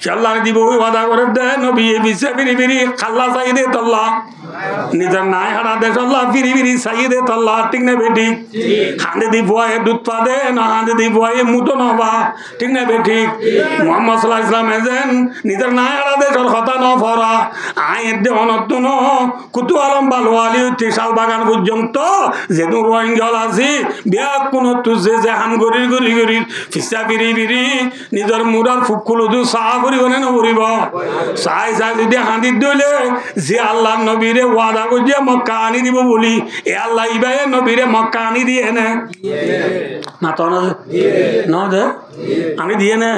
চাল্লানি দিব হই ওয়াদা করে দে নবী বিসে ফিরি খাল্লা চাইদে তল্লা নিজের নাই হারা দেশ আল্লাহ ফিরি চাইদে তল্লা ঠিক না বেটি হাঁদে দি ভয়ে দুধ পা দে না হাঁদে দি ভয়ে মুতো নবা ঠিক না বেটি মুহাম্মদ সাল্লাল্লাহু আলাইহি ওয়াসাল্লাম এজেন নিজের নাই হারা দেশের কথা ন ফরা আয়ের দে অনত্ত ন কুতু আলম বালওয়ালি তিশাল বাগান পর্যন্ত যেন রোহিঙ্গল আছে বিয়া কোন তুজে যে হাম গরি ফিসা ফিরি নিজের মুরার ফুকুল দু সাহা করিব না নকরিব চাই যদি হাঁদিত দইলে যে আল্লাহ নবীরে ওয়াদা করছে মক্কা আনি দিব বলি এ আল্লাহ ইবাই নবীরে মক্কা আনি দিয়ে না না তো না দে আনি দিয়ে না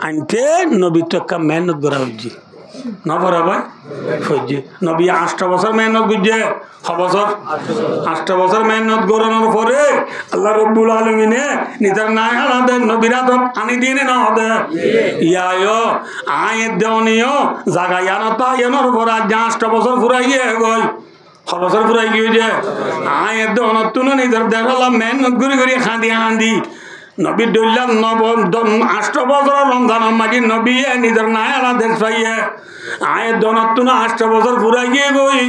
আনতে নবী তো একটা মেহনত করা হচ্ছে না পরে ভাই সহ্য নবী 8 বছর মেহনত করছে 6 বছর 8 বছর মেহনত করানোর পরে আল্লাহ রব্বুল আলামিনে নিজের নাই আলাদা নবীরা তো আনি দিনে না হবে ইয়ায়ো আয়ের দেওনিও জায়গা ইয়ানতা ইয়ানোর পর আজ 8 বছর ফুরাইয়ে গই 6 বছর ফুরাই গিয়ে আয়ের দেওনত তুলে নিজের দেখালাম মেহনত করে খান্দি নবী দৌল্লাম নবম 8 বছর রমজান মাঝি নবী নিজের নায়ালা দেশ পাইয়ে আয়ের দনতুন 8 বছর ফুরাই গিয়ে গই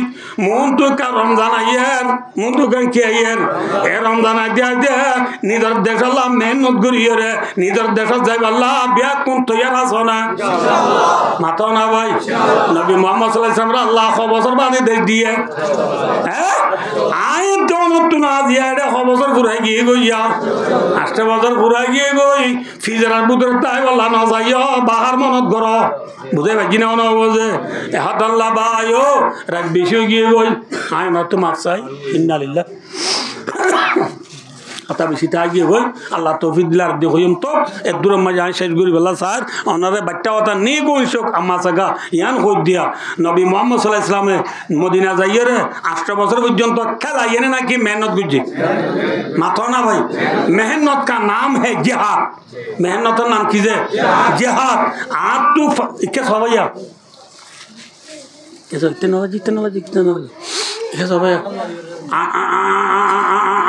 মন তো রমজান আইয়ের মন তো কি আইয়ের এ রমজান আইয়া নিজের দেশাল্লাহ মেহনত করিয়ে রে নিজের দেশত যাই আল্লাহ বিয়া কোন তৈয়ার আছো না মাথাও না ভাই নবী মোহাম্মদ সাল্লাল্লাহু আলাইহি ওয়াসাল্লাম আল্লাহ 6 বছর বাদে দেশ দিয়ে হ্যাঁ আয়ের দনতুন আজিয়া 6 বছর ফুরাই গিয়ে গইয়া 8 বছর ফুরাই গিয়ে গই ফিজারার বুতরে তাই আল্লাহ না যাইও বাহার মনত গর বুঝে ভাই কিনা না বুঝে হাত আল্লাহ ভাইও রাত বেশি গিয়ে গই আয় না তো মাফ চাই ইন্নালিল্লাহ কথা বেশি তা গিয়ে গই আল্লাহ তৌফিক দিলার দিয়ে হইম তো এক দূর মাঝে আয় শেষ করি বললা স্যার ওনারে বাচ্চা কথা নেই গই শোক আম্মা সাগা ইয়ান হই দিয়া নবী মোহাম্মদ সাল্লাল্লাহু আলাইহি ওয়াসাল্লামে মদিনা যাইয়ে রে 8 বছর পর্যন্ত খেলা এনে নাকি মেহনত করছে মাথা না ভাই मेहनत का नाम है जिहाद मेहनत का नाम कीजिए जिहाद आप तो क्या सब भैया कैसे इतने बजे कैसे भैया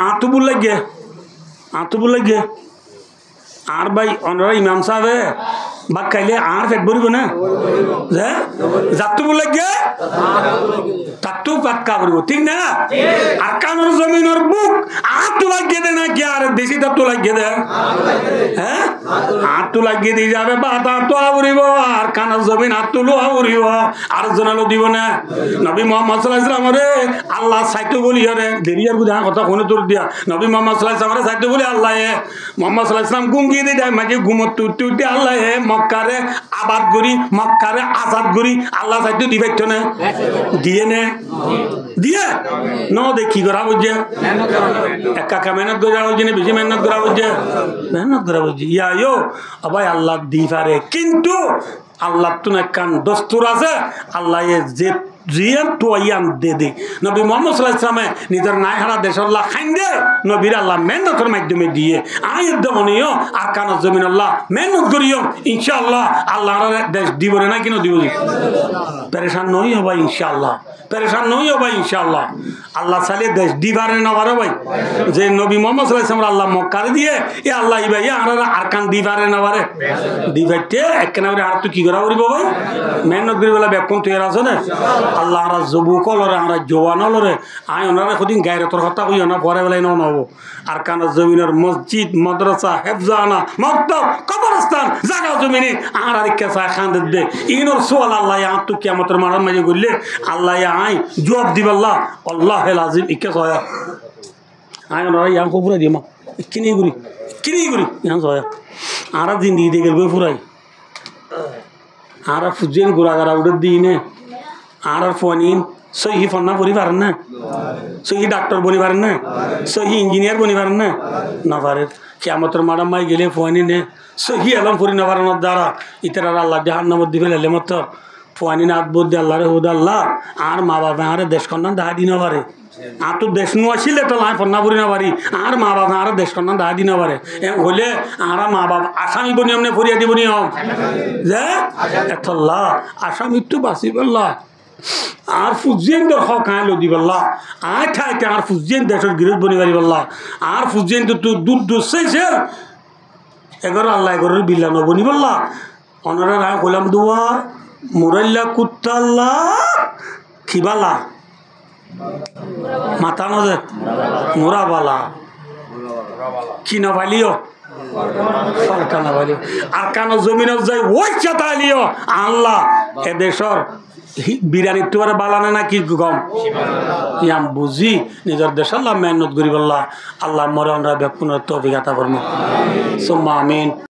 आप तो बोल लगे आर भाई ऑनर इमाम साहब है बात कहले आर फेट बोरी बना जे जातु बोल लगे तत्तु बात का बोरी ठीक ना अरकान और जमीन और बुक आप तो लगे दे ना क्या रे देसी तत्तु लगे दे हैं आप तो लगे दी जावे बात आप तो आवरी वो अरकान और जमीन आप तो लो आवरी वो आर जनालो दीवो ना नबी मोहम्मद सल्लल्लाहु अलैहि वसल्लम रे अल्लाह साइतो बोली रे देरियार को जहां কথা কোনে তোর দিয়া নবী মোহাম্মদ সাল্লাল্লাহু আলাইহি ওয়াসাল্লাম সাইতো বলি আল্লাহ এ মোহাম্মদ সাল্লাল্লাহু আলাইহি ওয়াসাল্লাম গুঙ্গি দে যায় মাঝে ঘুমত তুই আল্লাহ এ মক্কারে আবাদ করি মক্কারে আজাদ করি আল্লাহ সাইতো দিবেছ না দিয়ে নে দিয়ে ন দেখি করা বুঝে একা মেহনত করা বুঝে না বেশি মেহনত করা বুঝে ইয়ো ভাই আল্লাহ দি পারে কিন্তু আল্লাহ তো কান দস্তুর আছে আল্লাহ এ যে জিয়ান তো ইয়ান দে দে নবী মুহাম্মদ সাল্লাল্লাহু আলাইহি ওয়াসাল্লাম নিজের নাইহারা দেশাল্লাহ খাইন্দে নবীর আল্লাহ মেহনতের মাধ্যমে দিয়ে আয়াত দমনিও আরকান জমিন আল্লাহ মেহনত করিও ইনশাআল্লাহ আল্লাহর দেশ দিবরে না কিনো দিব পরেশান নই হবে ইনশাআল্লাহ পরেশান নই হবে ইনশাআল্লাহ আল্লাহ সালে দেশ দিবারে না পারে ভাই যে নবী মুহাম্মদ সাল্লাল্লাহু আলাইহি ওয়াসাল্লাম আল্লাহ মক্কারে দিয়ে এ আল্লাহ ইবাই আমরা আরকান দিবারে না পারে দিবাইতে একনারে আর তো কি করা করিব ভাই মেহনত করিবলা বেকন তৈরি আছে না আল্লাহ আমরা যুবক লরে আমরা জওয়ান লরে আয় ওনারা খুদিন গায়রতর কথা কই না পরে বেলাই না হবো আর কান জমিনের মসজিদ মাদ্রাসা হেফজানা মক্তব কবরস্থান জায়গা জমিনে আর ইচ্ছা চায় খান দে ইনোর সোয়াল আল্লাহ আ তো কিয়ামতের মারার মাঝে গড়লে আল্লাহ আয় জবাব দিব আল্লাহুল আযীম ইচ্ছা চায় আয় ওনারা ইয়াম কবুরা দিমা কিনি গুরি ইয়াম চায় আর জিন্দেগি দেখে গই ফুরাই আর ফুজেন গোড়াগাড়া উড়ে দিই নে আর ফোনিন সহি ফন্না বনি পারেন না সহি ডাক্তার বনি পারেন না সহি ইঞ্জিনিয়ার বনি পারেন না পারেন কিয়ামতের মারাম মাই গেলে ফোয়ানি নে সহি আলম ফুরি না পারানোর দ্বারা ইতারা আল্লাহ জাহান্নামত দিবে লেলে মত ফোয়ানি না আদবুদ দে আল্লাহরে হুদ আল্লাহ আর মা বাবা আরে দেশ কন্যা দাহা দিন পারে আর তো দেশ নু আসলে তো লাই ফন্না ফুরি না পারি আর মা বাবা আর দেশ কন্যা দাহা দিন পারে হলে আর মা বাবা আসামি বনি আমনে ফরিয়া দিবনি হম যে এতল্লাহ আসামি তো বাঁচি বললা আর ফুজিয়েন্দ্র হক আইলো দিবল্লা আয় ঠাইতে আর ফুজিয়েন দেশের গিরত বনি পারি বললা আর ফুজিয়েন্দ্র তো দূর চাইছে এগারো আল্লাহ এগারোর বিল্লা নবনি বললা অনারা রায় গোলাম দুয়া মুরাল্লা কুত্তাল্লা খিবালা মাথা নজে মোরাবালা কি না পালিও আর কান জমিনত যাই ওই চাতালিও আল্লাহ এ দেশর বিরানি তোমার বালানে না কি গম ইয়াম বুঝি নিজের দেশ আল্লাহ মেহনত করি বললা আল্লাহ মরে আমরা ব্যাকুণ তৌফিক আতা ফরমাও সুম্মা আমিন।